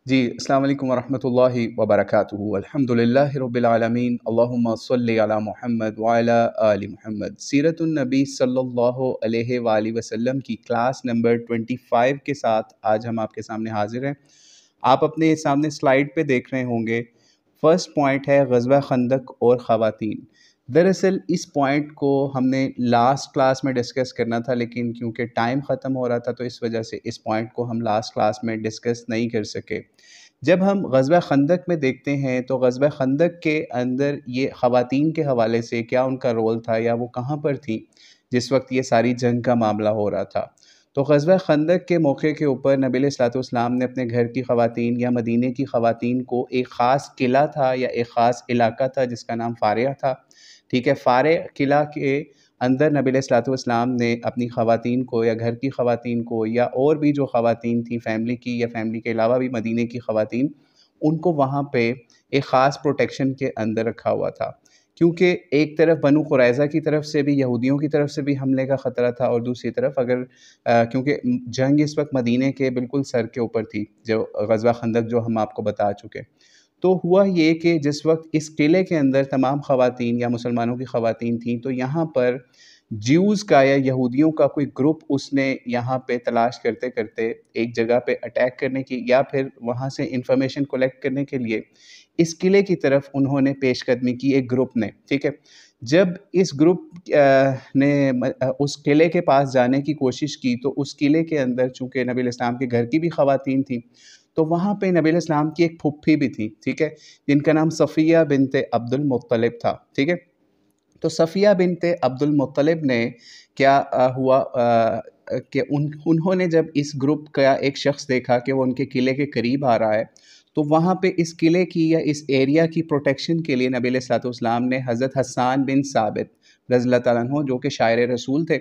جی السلام علیکم ورحمۃ اللہ وبرکاتہ۔ الحمدللہ رب العالمین، اللہم صلی علی محمد وعلی آل محمد۔ سیرت النبی صلی اللہ علیہ وآلہ وسلم کی کلاس نمبر 25 کے ساتھ آج ہم آپ کے سامنے حاضر ہیں۔ آپ اپنے سامنے سلائیڈ پہ دیکھ رہے ہوں گے، فرسٹ پوائنٹ ہے غزوہ خندق اور خواتین۔ دراصل اس پوائنٹ کو ہم نے لاسٹ کلاس میں ڈسکس کرنا تھا، لیکن کیونکہ ٹائم ختم ہو رہا تھا تو اس وجہ سے اس پوائنٹ کو ہم لاسٹ کلاس میں ڈسکس نہیں کر سکے۔ جب ہم غزوہ خندق میں دیکھتے ہیں تو غزوہ خندق کے اندر یہ خواتین کے حوالے سے کیا ان کا رول تھا یا وہ کہاں پر تھیں جس وقت یہ ساری جنگ کا معاملہ ہو رہا تھا۔ تو غزوہ خندق کے موقع کے اوپر نبی علیہ الصلوۃ والسلام نے اپنے گھر کی خواتین یا مدینے کی خواتین کو ایک خاص قلعہ تھا یا ایک خاص علاقہ تھا جس کا نام فارع تھا، ٹھیک ہے۔ فارع قلعہ کے اندر نبی علیہ الصلوۃ والسلام نے اپنی خواتین کو یا گھر کی خواتین کو یا اور بھی جو خواتین تھیں فیملی کی یا فیملی کے علاوہ بھی مدینے کی خواتین، ان کو وہاں پہ ایک خاص پروٹیکشن کے اندر رکھا ہوا تھا، کیونکہ ایک طرف بنو قریظہ کی طرف سے بھی، یہودیوں کی طرف سے بھی حملے کا خطرہ تھا، اور دوسری طرف کیونکہ جنگ اس وقت مدینے کے بالکل سر کے اوپر تھی، جو غزوہ خندق جو ہم آپ کو بتا چکے۔ تو ہوا یہ کہ جس وقت اس قلعے کے اندر تمام خواتین یا مسلمانوں کی خواتین تھیں، تو یہاں پر جیوز کا یا یہودیوں کا کوئی گروپ اس نے یہاں پہ تلاش کرتے کرتے ایک جگہ پہ اٹیک کرنے کی یا پھر وہاں سے انفارمیشن کلیکٹ کرنے کے لیے اس قلعے کی طرف انہوں نے پیش قدمی کی، ایک گروپ نے، ٹھیک ہے۔ جب اس گروپ نے اس قلعے کے پاس جانے کی کوشش کی تو اس قلعے کے اندر چونکہ نبی علیہ السلام کے گھر کی بھی خواتین تھیں، تو وہاں پہ نبی علیہ السلام کی ایک پھپھی بھی تھی، ٹھیک ہے، جن کا نام صفیہ بنت عبد المطلب تھا، ٹھیک ہے۔ تو صفیہ بنت عبد المطلب نے کیا ہوا کہ انہوں نے جب اس گروپ کا ایک شخص دیکھا کہ وہ ان کے قلعے کے قریب آ رہا ہے، تو وہاں پہ اس قلعے کی یا اس ایریا کی پروٹیکشن کے لیے نبی علیہ الصلوۃ والسلام نے حضرت حسان بن ثابت رضی اللہ تعالیٰ عنہ، جو کہ شاعر رسول تھے،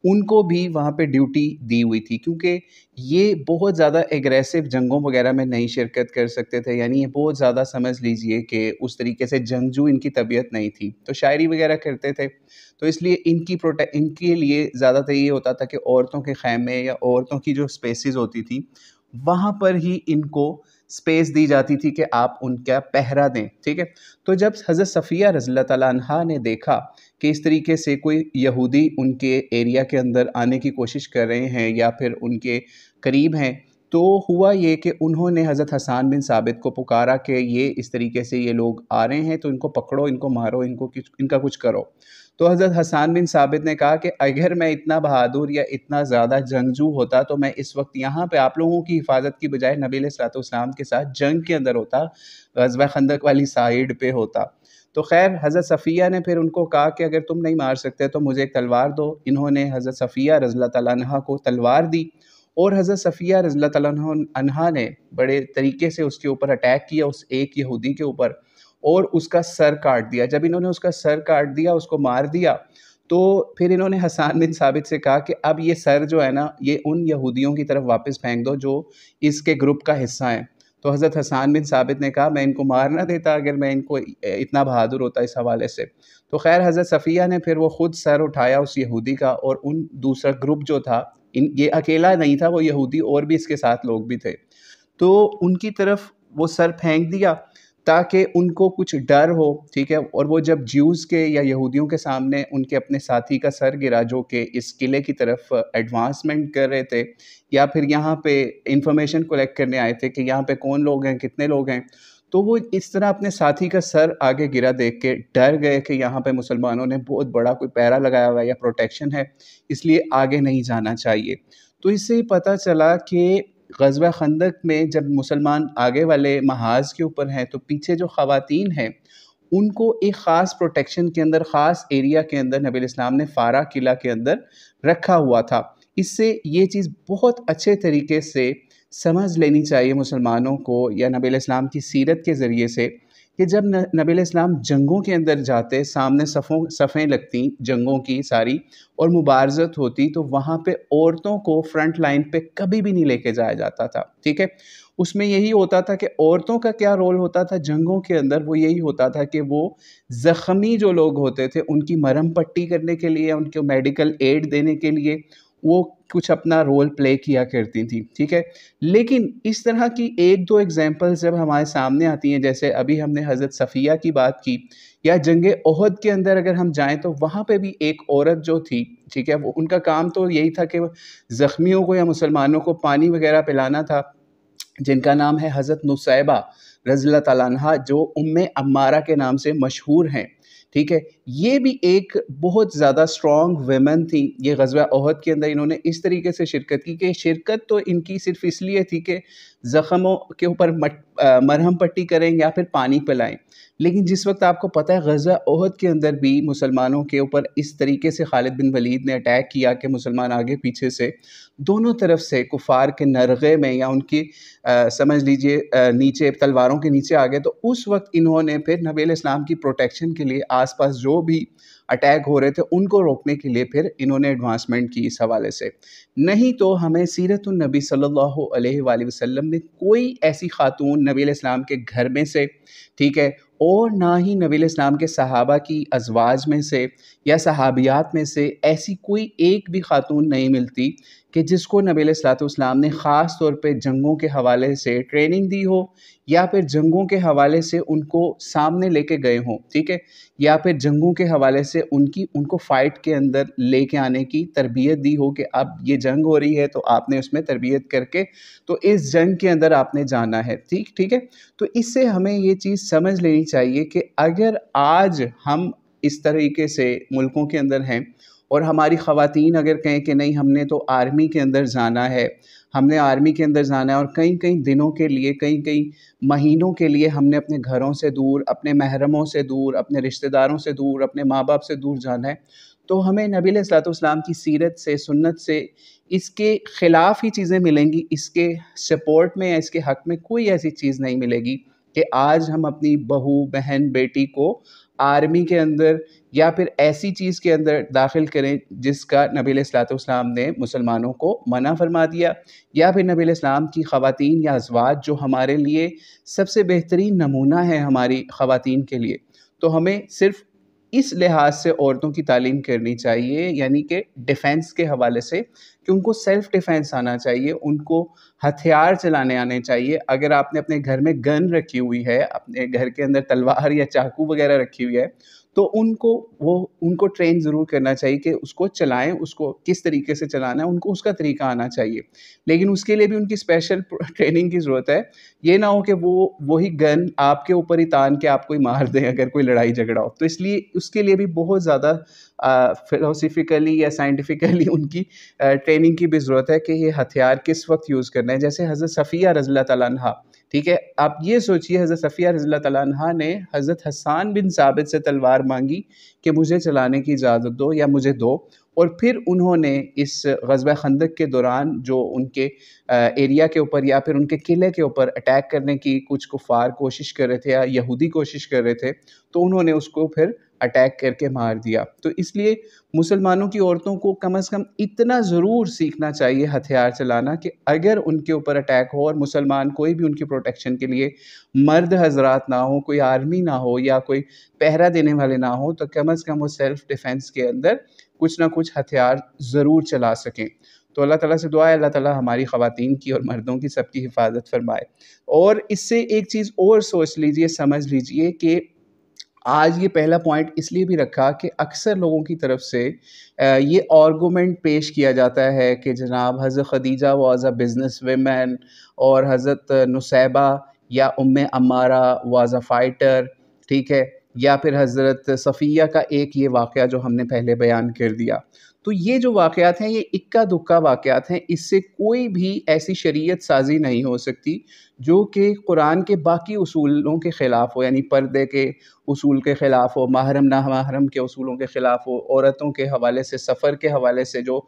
ان کو بھی وہاں پہ ڈیوٹی دی ہوئی تھی، کیونکہ یہ بہت زیادہ ایگریسو جنگوں وغیرہ میں نہیں شرکت کر سکتے تھے، یعنی یہ بہت زیادہ سمجھ لیجئے کہ اس طریقے سے جنگجو ان کی طبیعت نہیں تھی، تو شاعری وغیرہ کرتے تھے، تو اس لیے ان کے لیے زیادہ تر یہ ہوتا تھا کہ عورتوں کے خیمے یا عورتوں کی جو سپیسز ہوتی تھیں وہاں پر ہی ان کو سپیس دی جاتی تھی کہ آپ ان کا پہرا دیں، ٹھیک ہے۔ تو جب حضرت صفیہ رضی اللہ تعالیٰ عنہا نے دیکھا کہ اس طریقے سے کوئی یہودی ان کے ایریا کے اندر آنے کی کوشش کر رہے ہیں یا پھر ان کے قریب ہیں، تو ہوا یہ کہ انہوں نے حضرت حسان بن ثابت کو پکارا کہ یہ اس طریقے سے یہ لوگ آ رہے ہیں تو ان کو پکڑو، ان کو مارو، ان کا کچھ کرو۔ تو حضرت حسان بن ثابت نے کہا کہ اگر میں اتنا بہادر یا اتنا زیادہ جنگجو ہوتا تو میں اس وقت یہاں پہ آپ لوگوں کی حفاظت کی بجائے نبی علیہ الصلوۃ والسلام کے ساتھ جنگ کے اندر ہوتا، غزوہ خندق والی سائیڈ پہ ہوتا۔ تو خیر حضرت صفیہ نے پھر ان کو کہا کہ اگر تم نہیں مار سکتے تو مجھے ایک تلوار دو۔ انہوں نے حضرت صفیہ رضی اللہ تعالیٰ عنہ کو تلوار دی، اور حضرت صفیہ رضی اللہ تعالیٰ عنہ نے بڑے طریقے سے اس کے اوپر اٹیک کیا، اس ایک یہودی کے اوپر، اور اس کا سر کاٹ دیا۔ جب انہوں نے اس کا سر کاٹ دیا، اس کو مار دیا، تو پھر انہوں نے حسان بن ثابت سے کہا کہ اب یہ سر جو ہے نا یہ ان یہودیوں کی طرف واپس پھینک دو جو اس کے گروپ کا حصہ ہیں۔ تو حضرت حسان بن ثابت نے کہا میں ان کو مار نہ دیتا اگر میں ان کو اتنا بہادر ہوتا اس حوالے سے۔ تو خیر حضرت صفیہ نے پھر وہ خود سر اٹھایا اس یہودی کا، اور ان دوسرا گروپ جو تھا، یہ اکیلا نہیں تھا وہ یہودی، اور بھی اس کے ساتھ لوگ بھی تھے، تو ان کی طرف وہ سر پھینک دیا تاکہ ان کو کچھ ڈر ہو، ٹھیک ہے۔ اور وہ جب جیوز کے یا یہودیوں کے سامنے ان کے اپنے ساتھی کا سر گرا جو کہ اس قلعے کی طرف ایڈوانسمنٹ کر رہے تھے یا پھر یہاں پہ انفارمیشن کلیکٹ کرنے آئے تھے کہ یہاں پہ کون لوگ ہیں، کتنے لوگ ہیں، تو وہ اس طرح اپنے ساتھی کا سر آگے گرا دیکھ کے ڈر گئے کہ یہاں پہ مسلمانوں نے بہت بڑا کوئی پہرا لگایا ہوا ہے یا پروٹیکشن ہے، اس لیے آگے نہیں جانا چاہیے۔ تو اس سے پتہ چلا کہ غزوہ خندق میں جب مسلمان آگے والے محاذ کے اوپر ہیں تو پیچھے جو خواتین ہیں ان کو ایک خاص پروٹیکشن کے اندر، خاص ایریا کے اندر نبی علیہ السلام نے فارع قلعہ کے اندر رکھا ہوا تھا۔ اس سے یہ چیز بہت اچھے طریقے سے سمجھ لینی چاہیے مسلمانوں کو یا نبی علیہ السلام کی سیرت کے ذریعے سے کہ جب نبی علیہ السلام جنگوں کے اندر جاتے، سامنے صفیں لگتیں جنگوں کی ساری اور مبارزت ہوتی، تو وہاں پہ عورتوں کو فرنٹ لائن پہ کبھی بھی نہیں لے کے جایا جاتا تھا، ٹھیک ہے۔ اس میں یہی ہوتا تھا کہ عورتوں کا کیا رول ہوتا تھا جنگوں کے اندر، وہ یہی ہوتا تھا کہ وہ زخمی جو لوگ ہوتے تھے ان کی مرہم پٹی کرنے کے لیے، ان کو میڈیکل ایڈ دینے کے لیے، وہ کچھ اپنا رول پلے کیا کرتی تھیں، ٹھیک ہے. لیکن اس طرح کی ایک دو ایگزامپلز جب ہمارے سامنے آتی ہیں، جیسے ابھی ہم نے حضرت صفیہ کی بات کی، یا جنگ احد کے اندر اگر ہم جائیں تو وہاں پہ بھی ایک عورت جو تھی، ٹھیک ہے، وہ ان کا کام تو یہی تھا کہ وہ زخمیوں کو یا مسلمانوں کو پانی وغیرہ پلانا تھا، جن کا نام ہے حضرت نصیبہ رضی اللہ تعالیٰ عنہ، جو ام عمارہ کے نام سے مشہور ہیں، ٹھیک ہے. یہ بھی ایک بہت زیادہ اسٹرانگ ویمن تھی. یہ غزوہ احد کے اندر انہوں نے اس طریقے سے شرکت کی کہ شرکت تو ان کی صرف اس لیے تھی کہ زخموں کے اوپر مرہم پٹی کریں یا پھر پانی پلائیں. لیکن جس وقت آپ کو پتہ ہے غزوہ احد کے اندر بھی مسلمانوں کے اوپر اس طریقے سے خالد بن ولید نے اٹیک کیا کہ مسلمان آگے پیچھے سے دونوں طرف سے کفار کے نرغے میں یا ان کی سمجھ لیجئے نیچے تلواروں کے نیچے آ گئے. تو اس وقت انہوں نے پھر نبی علیہ السلام کی پروٹیکشن کے لیے آس پاس جو بھی اٹیک ہو رہے تھے ان کو روکنے کے لیے پھر انہوں نے ایڈوانسمنٹ کی اس حوالے سے. نہیں تو ہمیں سیرت النبی صلی اللہ علیہ وآلہ وسلم میں کوئی ایسی خاتون نبی علیہ السلام کے گھر میں سے، ٹھیک ہے، اور نہ ہی نبی علیہ السلام کے صحابہ کی ازواج میں سے یا صحابیات میں سے ایسی کوئی ایک بھی خاتون نہیں ملتی کہ جس کو نبی علیہ السلام نے خاص طور پہ جنگوں کے حوالے سے ٹریننگ دی ہو، یا پھر جنگوں کے حوالے سے ان کو سامنے لے کے گئے ہوں، ٹھیک ہے، یا پھر جنگوں کے حوالے سے ان کو فائٹ کے اندر لے کے آنے کی تربیت دی ہو کہ اب یہ جنگ ہو رہی ہے تو آپ نے اس میں تربیت کر کے تو اس جنگ کے اندر آپ نے جانا ہے، ٹھیک ہے. تو اس سے ہمیں یہ چیز سمجھ لینی چاہیے کہ اگر آج ہم اس طریقے سے ملکوں کے اندر ہیں اور ہماری خواتین اگر کہیں کہ نہیں ہم نے تو آرمی کے اندر جانا ہے، ہم نے آرمی کے اندر جانا ہے اور کئی دنوں کے لیے کئی مہینوں کے لیے ہم نے اپنے گھروں سے دور، اپنے محرموں سے دور، اپنے رشتہ داروں سے دور، اپنے ماں باپ سے دور جانا ہے، تو ہمیں نبی علیہ السلام کی سیرت سے، سنت سے اس کے خلاف ہی چیزیں ملیں گی. اس کے سپورٹ میں یا اس کے حق میں کوئی ایسی چیز نہیں ملے گی کہ آج ہم اپنی بہو، بہن، بیٹی کو آرمی کے اندر یا پھر ایسی چیز کے اندر داخل کریں جس کا نبی علیہ السلام نے مسلمانوں کو منع فرما دیا، یا پھر نبی علیہ السلام کی خواتین یا ازواج جو ہمارے لیے سب سے بہترین نمونہ ہے ہماری خواتین کے لیے. تو ہمیں صرف اس لحاظ سے عورتوں کی تعلیم کرنی چاہیے، یعنی کہ ڈیفینس کے حوالے سے، کہ ان کو سیلف ڈیفینس آنا چاہیے، ان کو ہتھیار چلانے آنے چاہیے. اگر آپ نے اپنے گھر میں گن رکھی ہوئی ہے، اپنے گھر کے اندر تلوار یا چاقو وغیرہ رکھی ہوئی ہے، تو ان کو ٹرین ضرور کرنا چاہیے کہ اس کو چلائیں، اس کو کس طریقے سے چلانا ہے، ان کو اس کا طریقہ آنا چاہیے. لیکن اس کے لیے بھی ان کی اسپیشل ٹریننگ کی ضرورت ہے. یہ نہ ہو کہ وہی گن آپ کے اوپر ہی تان کے آپ کو ہی مار دیں اگر کوئی لڑائی جھگڑا ہو. تو اس لیے اس کے لیے بھی بہت زیادہ فلسفیکلی یا سائنٹیفکلی ان کی ٹریننگ کی بھی ضرورت ہے کہ یہ ہتھیار کس وقت یوز کرنا ہے. جیسے حضرت صفیہ رضی اللہ تعالیٰ عنہ، ٹھیک ہے، آپ یہ سوچئے حضرت صفیہ رضی اللہ تعالیٰ عنہ نے حضرت حسان بن ثابت سے تلوار مانگی کہ مجھے چلانے کی اجازت دو یا مجھے دو، اور پھر انہوں نے اس غزوہ خندق کے دوران جو ان کے ایریا کے اوپر یا پھر ان کے قلعے کے اوپر اٹیک کرنے کی کچھ کفار کوشش کر رہے تھے یا یہودی کوشش کر رہے تھے، تو انہوں نے اس کو پھر اٹیک کر کے مار دیا. تو اس لیے مسلمانوں کی عورتوں کو کم از کم اتنا ضرور سیکھنا چاہیے ہتھیار چلانا کہ اگر ان کے اوپر اٹیک ہو اور مسلمان کوئی بھی ان کی پروٹیکشن کے لیے مرد حضرات نہ ہو، کوئی آرمی نہ ہو یا کوئی پہرا دینے والے نہ ہو، تو کم از کم وہ سیلف ڈیفینس کے اندر کچھ نہ کچھ ہتھیار ضرور چلا سکیں. تو اللہ تعالیٰ سے دعا ہے اللہ تعالیٰ ہماری خواتین کی اور مردوں کی سب کی حفاظت فرمائے. اور اس سے ایک چیز اور سوچ لیجئے، سمجھ لیجئے کہ آج یہ پہلا پوائنٹ اس لیے بھی رکھا کہ اکثر لوگوں کی طرف سے یہ آرگومنٹ پیش کیا جاتا ہے کہ جناب حضرت Khadija was a business women, اور حضرت نصیبہ یا ام عمارہ واز اے فائٹر، ٹھیک ہے، یا پھر حضرت صفیہ کا ایک یہ واقعہ جو ہم نے پہلے بیان کر دیا. تو یہ جو واقعات ہیں یہ اکا دکا واقعات ہیں، اس سے کوئی بھی ایسی شریعت سازی نہیں ہو سکتی جو کہ قرآن کے باقی اصولوں کے خلاف ہو، یعنی پردے کے اصول کے خلاف ہو، محرم نہ محرم کے اصولوں کے خلاف ہو، عورتوں کے حوالے سے، سفر کے حوالے سے جو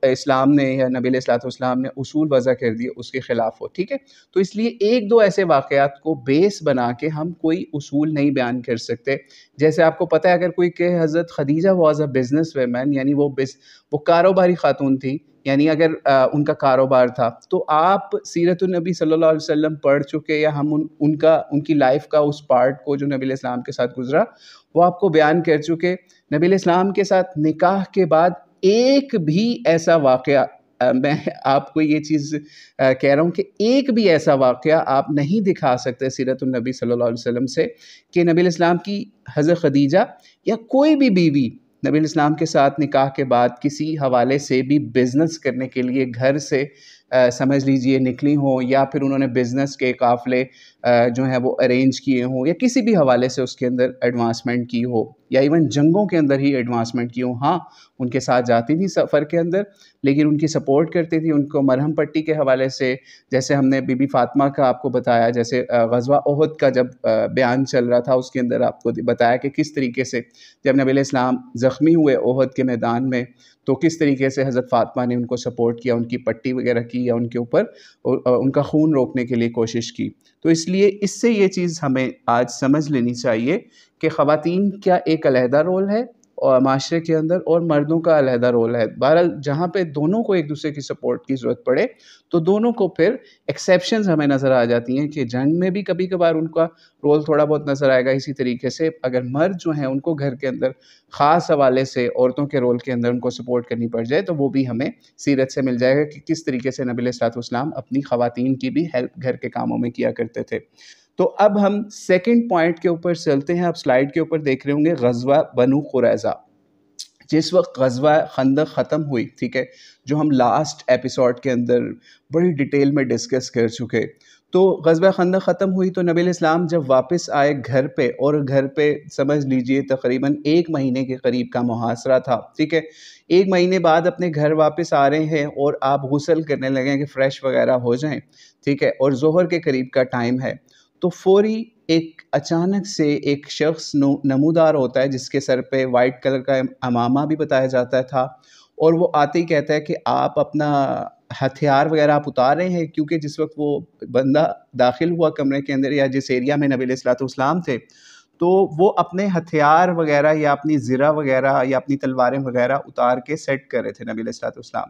اسلام نے یا نبی علیہ السلام نے اصول وضع کر دیے اس کے خلاف ہو، ٹھیک ہے. تو اس لیے ایک دو ایسے واقعات کو بیس بنا کے ہم کوئی اصول نہیں بیان کر سکتے. جیسے آپ کو پتہ ہے اگر کوئی کہ حضرت Khadija was a business women, یعنی وہ کاروباری خاتون تھی، یعنی اگر ان کا کاروبار تھا، تو آپ سیرت النبی صلی اللہ علیہ وسلم پڑھ چکے یا ہم ان کی لائف کا اس پارٹ کو جو نبی علیہ السلام کے ساتھ گزرا وہ آپ کو بیان کر چکے. نبی علیہ السلام کے ساتھ نکاح کے بعد ایک بھی ایسا واقعہ میں آپ کو یہ چیز کہہ رہا ہوں کہ ایک بھی ایسا واقعہ آپ نہیں دکھا سکتے سیرت النبی صلی اللہ علیہ وسلم سے کہ نبی علیہ السلام کی حضرت خدیجہ یا کوئی بھی بیوی نبی علیہ السلام کے ساتھ نکاح کے بعد کسی حوالے سے بھی بزنس کرنے کے لیے گھر سے سمجھ لیجئے نکلی ہوں، یا پھر انہوں نے بزنس کے قافلے جو ہیں وہ ارینج کیے ہوں، یا کسی بھی حوالے سے اس کے اندر ایڈوانسمنٹ کی ہو، یا ایون جنگوں کے اندر ہی ایڈوانسمنٹ کی ہو. ہاں ان کے ساتھ جاتی تھی سفر کے اندر، لیکن ان کی سپورٹ کرتی تھی، ان کو مرہم پٹی کے حوالے سے، جیسے ہم نے بی بی فاطمہ کا آپ کو بتایا، جیسے غزوہ احد کا جب بیان چل رہا تھا اس کے اندر آپ کو بتایا کہ کس طریقے سے جب نبی علیہ السلام زخمی ہوئے احد کے میدان میں تو کس طریقے سے حضرت فاطمہ نے ان کو سپورٹ کیا، ان کی پٹی وغیرہ کی، یا ان کے اوپر ان کا خون روکنے کے لیے کوشش کی. تو اس لیے اس سے یہ چیز ہمیں آج سمجھ لینی چاہیے کہ خواتین کا ایک علیحدہ رول ہے اور معاشرے کے اندر، اور مردوں کا علیحدہ رول ہے. بہرحال جہاں پہ دونوں کو ایک دوسرے کی سپورٹ کی ضرورت پڑے تو دونوں کو پھر ایکسیپشنز ہمیں نظر آ جاتی ہیں کہ جنگ میں بھی کبھی کبھار ان کا رول تھوڑا بہت نظر آئے گا. اسی طریقے سے اگر مرد جو ہیں ان کو گھر کے اندر خاص حوالے سے عورتوں کے رول کے اندر ان کو سپورٹ کرنی پڑ جائے تو وہ بھی ہمیں سیرت سے مل جائے گا کہ کس طریقے سے نبی علیہ الصلوۃ والسلام اپنی خواتین کی بھی ہیلپ گھر کے کاموں میں کیا کرتے تھے. تو اب ہم سیکنڈ پوائنٹ کے اوپر چلتے ہیں. آپ سلائیڈ کے اوپر دیکھ رہے ہوں گے غزوہ بنو قریظہ. جس وقت غزوہ خندق ختم ہوئی، ٹھیک ہے، جو ہم لاسٹ ایپیسوڈ کے اندر بڑی ڈیٹیل میں ڈسکس کر چکے، تو غزوہ خندق ختم ہوئی تو نبی علیہ السلام جب واپس آئے گھر پہ، اور گھر پہ سمجھ لیجئے تقریباً 1 مہینے کے قریب کا محاصرہ تھا، ٹھیک ہے. 1 مہینے بعد اپنے گھر واپس آ رہے ہیں اور آپ غسل کرنے لگیں کہ فریش وغیرہ ہو جائیں، ٹھیک ہے، اور ظہر کے قریب کا ٹائم ہے، تو فوری ایک اچانک سے ایک شخص نمودار ہوتا ہے جس کے سر پہ وائٹ کلر کا عمامہ بھی بتایا جاتا تھا، اور وہ آتے ہی کہتا ہے کہ آپ اپنا ہتھیار وغیرہ آپ اتار رہے ہیں، کیونکہ جس وقت وہ بندہ داخل ہوا کمرے کے اندر یا جس ایریا میں نبی علیہ الصلوۃ والسلام تھے تو وہ اپنے ہتھیار وغیرہ یا اپنی زرہ وغیرہ یا اپنی تلواریں وغیرہ اتار کے سیٹ کر رہے تھے نبی علیہ الصلوۃ والسلام.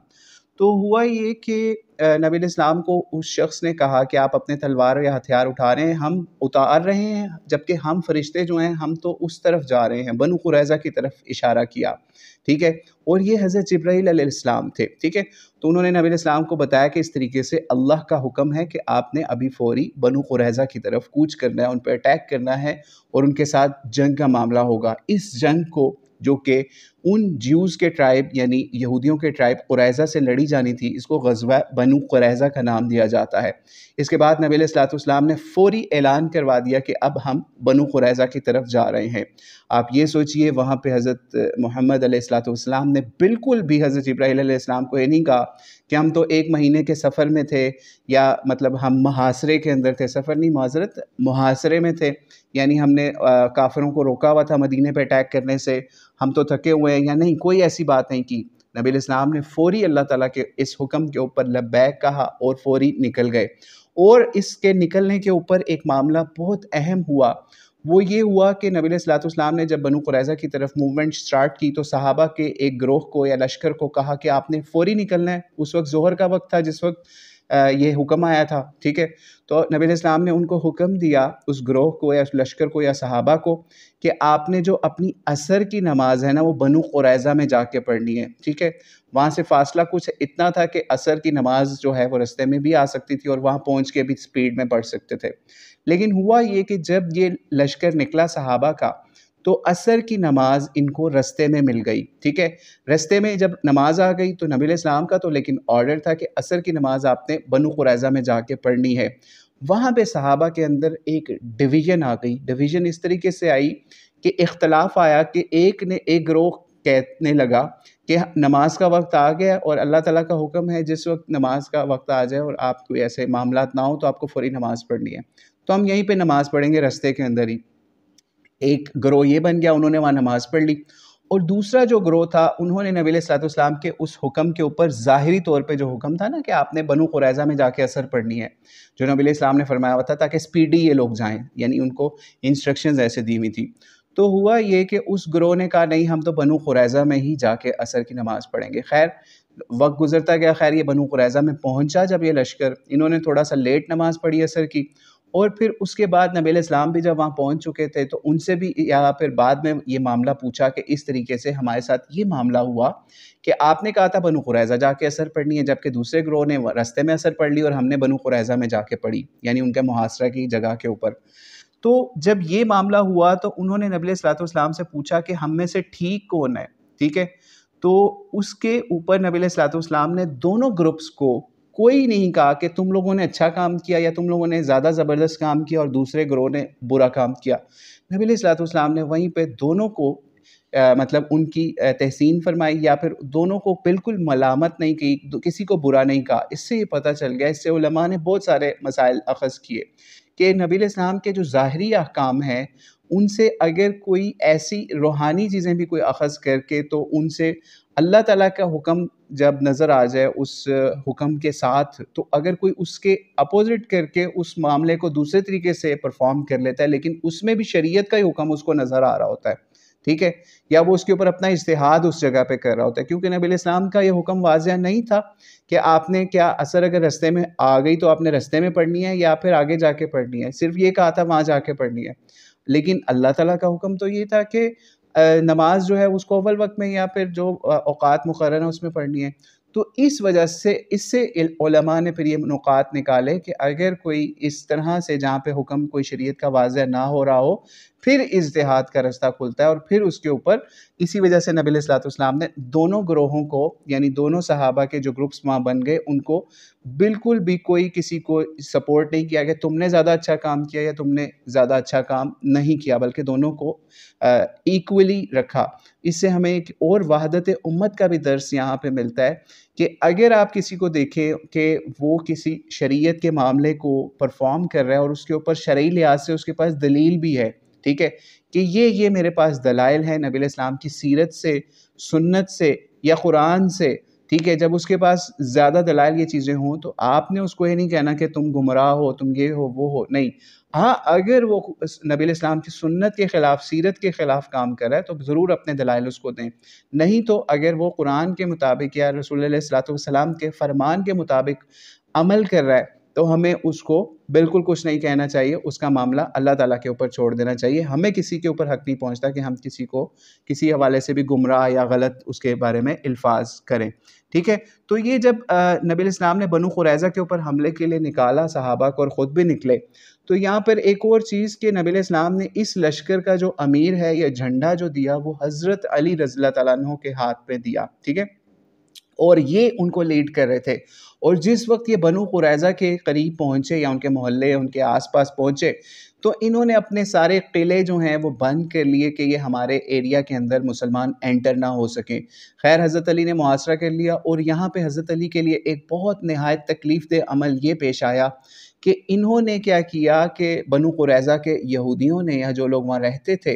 تو ہوا یہ کہ نبی علیہ السلام کو اس شخص نے کہا کہ آپ اپنے تلوار یا ہتھیار اٹھا رہے ہیں، ہم اتار رہے ہیں، جبکہ ہم فرشتے جو ہیں ہم تو اس طرف جا رہے ہیں، بنو قریظہ کی طرف اشارہ کیا، ٹھیک ہے. اور یہ حضرت جبرائیل علیہ السلام تھے، ٹھیک ہے. تو انہوں نے نبی علیہ السلام کو بتایا کہ اس طریقے سے اللہ کا حکم ہے کہ آپ نے ابھی فوری بنو قریظہ کی طرف کوچ کرنا ہے، ان پہ اٹیک کرنا ہے اور ان کے ساتھ جنگ کا معاملہ ہوگا. اس جنگ کو جو کہ ان جیوز کے ٹرائب یعنی یہودیوں کے ٹرائب قریظہ سے لڑی جانی تھی، اس کو غزوہ بنو قریظہ کا نام دیا جاتا ہے. اس کے بعد نبی علیہ الصلوۃ والسلام نے فوری اعلان کروا دیا کہ اب ہم بنو قریظہ کی طرف جا رہے ہیں. آپ یہ سوچئے وہاں پہ حضرت محمد علیہ الصلوۃ والسلام نے بالکل بھی حضرت جبرائیل علیہ السلام کو یہ نہیں کہا کہ ہم تو 1 مہینے کے سفر میں تھے، یا مطلب ہم محاصرے کے اندر تھے، سفر نہیں معذرت محاصرے میں تھے، یعنی ہم نے کافروں کو روکا ہوا تھا مدینے پہ اٹیک کرنے سے، ہم تو تھکے ہوئے ہیں، یا نہیں، کوئی ایسی بات نہیں کی. نبی علیہ السلام نے فوری اللہ تعالیٰ کے اس حکم کے اوپر لبیک کہا اور فوری نکل گئے. اور اس کے نکلنے کے اوپر ایک معاملہ بہت اہم ہوا، وہ یہ ہوا کہ نبی علیہ الصلوۃ والسلام نے جب بنو قریظہ کی طرف موومنٹ سٹارٹ کی تو صحابہ کے ایک گروہ کو یا لشکر کو کہا کہ آپ نے فوری نکلنا ہے. اس وقت ظہر کا وقت تھا جس وقت یہ حکم آیا تھا، ٹھیک ہے. تو نبی علیہ السلام نے ان کو حکم دیا، اس گروہ کو یا اس لشکر کو یا صحابہ کو، کہ آپ نے جو اپنی عصر کی نماز ہے نا وہ بنو قریظہ میں جا کے پڑھنی ہے، ٹھیک ہے. وہاں سے فاصلہ کچھ اتنا تھا کہ عصر کی نماز جو ہے وہ رستے میں بھی آ سکتی تھی اور وہاں پہنچ کے بھی سپیڈ میں پڑھ سکتے تھے. لیکن ہوا یہ کہ جب یہ لشکر نکلا صحابہ کا تو عصر کی نماز ان کو رستے میں مل گئی، ٹھیک ہے. رستے میں جب نماز آ گئی تو نبی علیہ السلام کا تو لیکن آرڈر تھا کہ عصر کی نماز آپ نے بنو قریظہ میں جا کے پڑھنی ہے. وہاں پہ صحابہ کے اندر ایک ڈویژن آ گئی. ڈویژن اس طریقے سے آئی کہ اختلاف آیا کہ ایک گروہ کہنے لگا کہ نماز کا وقت آ گیا اور اللہ تعالیٰ کا حکم ہے جس وقت نماز کا وقت آ جائے اور آپ کو ایسے معاملات نہ ہو تو آپ کو فوری نماز پڑھنی ہے، تو ہم یہیں پہ نماز پڑھیں گے رستے کے اندر ہی. ایک گروہ یہ بن گیا، انہوں نے وہاں نماز پڑھ لی. اور دوسرا جو گروہ تھا انہوں نے نبی علیہ الصلوۃ والسلام کے اس حکم کے اوپر ظاہری طور پہ جو حکم تھا نا کہ آپ نے بنو قریظہ میں جا کے عصر پڑھنی ہے، جو نبی علیہ السلام نے فرمایا ہوا تھا تاکہ سپیڈی یہ لوگ جائیں، یعنی ان کو انسٹرکشنز ایسے دی ہوئی تھی. تو ہوا یہ کہ اس گروہ نے کہا نہیں ہم تو بنو قریظہ میں ہی جا کے عصر کی نماز پڑھیں گے. خیر وقت گزرتا گیا، خیر یہ بنو قریظہ میں پہنچا جب یہ لشکر، انہوں نے تھوڑا سا لیٹ نماز پڑھی عصر کی، اور پھر اس کے بعد نبی علیہ السلام بھی جب وہاں پہنچ چکے تھے تو ان سے بھی یا پھر بعد میں یہ معاملہ پوچھا کہ اس طریقے سے ہمارے ساتھ یہ معاملہ ہوا کہ آپ نے کہا تھا بنو قریظہ جا کے اثر پڑھنی ہے، جبکہ دوسرے گروہ نے رستے میں اثر پڑھ لی اور ہم نے بنو قریظہ میں جا کے پڑھی، یعنی ان کے محاصرہ کی جگہ کے اوپر۔ تو جب یہ معاملہ ہوا تو انہوں نے نبی علیہ السلام سے پوچھا کہ ہم میں سے ٹھیک کون ہے، ٹھیک ہے؟ تو اس کے اوپر نبی علیہ السلام نے دونوں گروپس کو کوئی نہیں کہا کہ تم لوگوں نے اچھا کام کیا یا تم لوگوں نے زیادہ زبردست کام کیا اور دوسرے گروہ نے برا کام کیا۔ نبی علیہ السلام نے وہیں پہ دونوں کو مطلب ان کی تحسین فرمائی یا پھر دونوں کو بالکل ملامت نہیں کی، کسی کو برا نہیں کہا۔ اس سے یہ پتہ چل گیا، اس سے علماء نے بہت سارے مسائل اخذ کیے کہ نبی علیہ السلام کے جو ظاہری احکام ہیں ان سے اگر کوئی ایسی روحانی چیزیں بھی کوئی اخذ کر کے تو ان سے اللہ تعالیٰ کا حکم جب نظر آ جائے اس حکم کے ساتھ، تو اگر کوئی اس کے اپوزٹ کر کے اس معاملے کو دوسرے طریقے سے پرفارم کر لیتا ہے لیکن اس میں بھی شریعت کا ہی حکم اس کو نظر آ رہا ہوتا ہے، ٹھیک ہے، یا وہ اس کے اوپر اپنا اجتہاد اس جگہ پہ کر رہا ہوتا ہے، کیونکہ نبی علیہ السلام کا یہ حکم واضح نہیں تھا کہ آپ نے کیا اثر اگر رستے میں آ گئی تو آپ نے رستے میں پڑھنی ہے یا پھر آگے جا کے پڑھنی ہے، صرف یہ کہا تھا وہاں جا کے پڑھنی ہے۔ لیکن اللہ تعالیٰ کا حکم تو یہ تھا کہ نماز جو ہے اس کو اول وقت میں یا پھر جو اوقات مقررہ ہیں اس میں پڑھنی ہے۔ تو اس وجہ سے اس سے علماء نے پھر یہ نکات نکالے کہ اگر کوئی اس طرح سے جہاں پہ حکم کوئی شریعت کا واضح نہ ہو رہا ہو پھر اجتہاد کا رستہ کھلتا ہے، اور پھر اس کے اوپر اسی وجہ سے نبی علیہ السلام نے دونوں گروہوں کو یعنی دونوں صحابہ کے جو گروپس وہاں بن گئے ان کو بالکل بھی کوئی کسی کو سپورٹ نہیں کیا کہ تم نے زیادہ اچھا کام کیا یا تم نے زیادہ اچھا کام نہیں کیا، بلکہ دونوں کو ایکولی رکھا۔ اس سے ہمیں ایک اور وحدت امت کا بھی درس یہاں پہ ملتا ہے کہ اگر آپ کسی کو دیکھیں کہ وہ کسی شریعت کے معاملے کو پرفارم کر رہا ہے اور اس کے اوپر شرعی لحاظ سے اس کے پاس دلیل بھی ہے، ٹھیک ہے، کہ یہ میرے پاس دلائل ہیں نبی علیہ السلام کی سیرت سے، سنت سے یا قرآن سے، ٹھیک ہے، جب اس کے پاس زیادہ دلائل یہ چیزیں ہوں تو آپ نے اس کو یہ نہیں کہنا کہ تم گمراہ ہو، تم یہ ہو وہ ہو، نہیں۔ ہاں اگر وہ نبی علیہ السلام کی سنت کے خلاف، سیرت کے خلاف کام کر رہا ہے تو ضرور اپنے دلائل اس کو دیں، نہیں تو اگر وہ قرآن کے مطابق یا رسول اللہ علیہ السلام کے فرمان کے مطابق عمل کر رہا ہے تو ہمیں اس کو بالکل کچھ نہیں کہنا چاہیے، اس کا معاملہ اللہ تعالیٰ کے اوپر چھوڑ دینا چاہیے۔ ہمیں کسی کے اوپر حق نہیں پہنچتا کہ ہم کسی کو کسی حوالے سے بھی گمراہ یا غلط اس کے بارے میں الفاظ کریں، ٹھیک ہے۔ تو یہ جب نبی علیہ السلام نے بنو قریظہ کے اوپر حملے کے لیے نکالا صحابہ کو اور خود بھی نکلے، تو یہاں پر ایک اور چیز کہ نبی علیہ السلام نے اس لشکر کا جو امیر ہے یا جھنڈا جو دیا وہ حضرت علی رضی اللہ تعالیٰ عنہ کے ہاتھ پہ دیا، ٹھیک ہے، اور یہ ان کو لیڈ کر رہے تھے۔ اور جس وقت یہ بنو قریظہ کے قریب پہنچے یا ان کے محلے ان کے آس پاس پہنچے تو انہوں نے اپنے سارے قلعے جو ہیں وہ بند کر لیے کہ یہ ہمارے ایریا کے اندر مسلمان انٹر نہ ہو سکیں۔ خیر حضرت علی نے محاصرہ کر لیا، اور یہاں پہ حضرت علی کے لیے ایک بہت نہایت تکلیف دہ عمل یہ پیش آیا کہ انہوں نے کیا کیا کہ بنو قریظہ کے یہودیوں نے یا جو لوگ وہاں رہتے تھے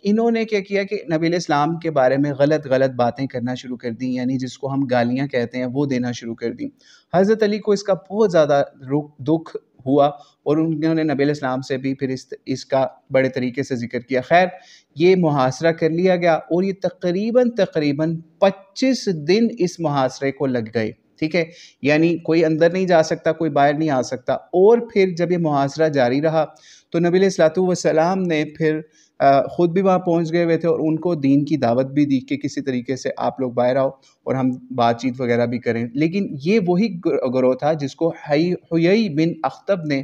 انہوں نے کیا کیا کہ نبی علیہ السلام کے بارے میں غلط باتیں کرنا شروع کر دیں، یعنی جس کو ہم گالیاں کہتے ہیں وہ دینا شروع کر دیں۔ حضرت علی کو اس کا بہت زیادہ دکھ ہوا اور انہوں نے نبی علیہ السلام سے بھی پھر اس کا بڑے طریقے سے ذکر کیا۔ خیر یہ محاصرہ کر لیا گیا اور یہ تقریباً 25 دن اس محاصرے کو لگ گئے، ٹھیک ہے، یعنی کوئی اندر نہیں جا سکتا، کوئی باہر نہیں آ سکتا۔ اور پھر جب یہ محاصرہ جاری رہا تو نبی علیہ السلام نے پھر خود بھی وہاں پہنچ گئے ہوئے تھے اور ان کو دین کی دعوت بھی دی کہ کسی طریقے سے آپ لوگ باہر آؤ اور ہم بات چیت وغیرہ بھی کریں۔ لیکن یہ وہی گروہ تھا جس کو حیی بن اخطب نے،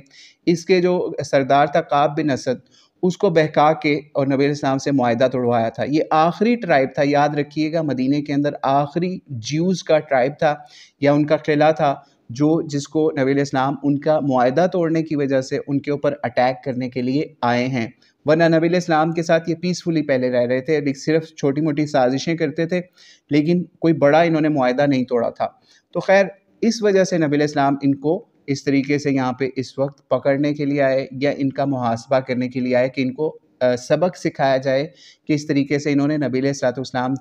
اس کے جو سردار تھا کعب بن اسد، اس کو بہکا کے اور نبی علیہ السلام سے معاہدہ توڑوایا تھا۔ یہ آخری ٹرائب تھا، یاد رکھیے گا، مدینے کے اندر آخری جیوز کا ٹرائب تھا یا ان کا قلعہ تھا جس کو نبی علیہ السلام ان کا معاہدہ توڑنے کی وجہ سے ان کے اوپر اٹیک کرنے کے لیے آئے ہیں، ورنہ نبی علیہ السلام کے ساتھ یہ پیسفلی پہلے رہ رہے تھے، صرف چھوٹی موٹی سازشیں کرتے تھے لیکن کوئی بڑا انہوں نے معاہدہ نہیں توڑا تھا۔ تو خیر اس وجہ سے نبی علیہ السلام ان کو اس طریقے سے یہاں پہ اس وقت پکڑنے کے لیے آئے یا ان کا محاسبہ کرنے کے لیے آئے کہ ان کو سبق سکھایا جائے کہ اس طریقے سے انہوں نے نبی علیہ السلام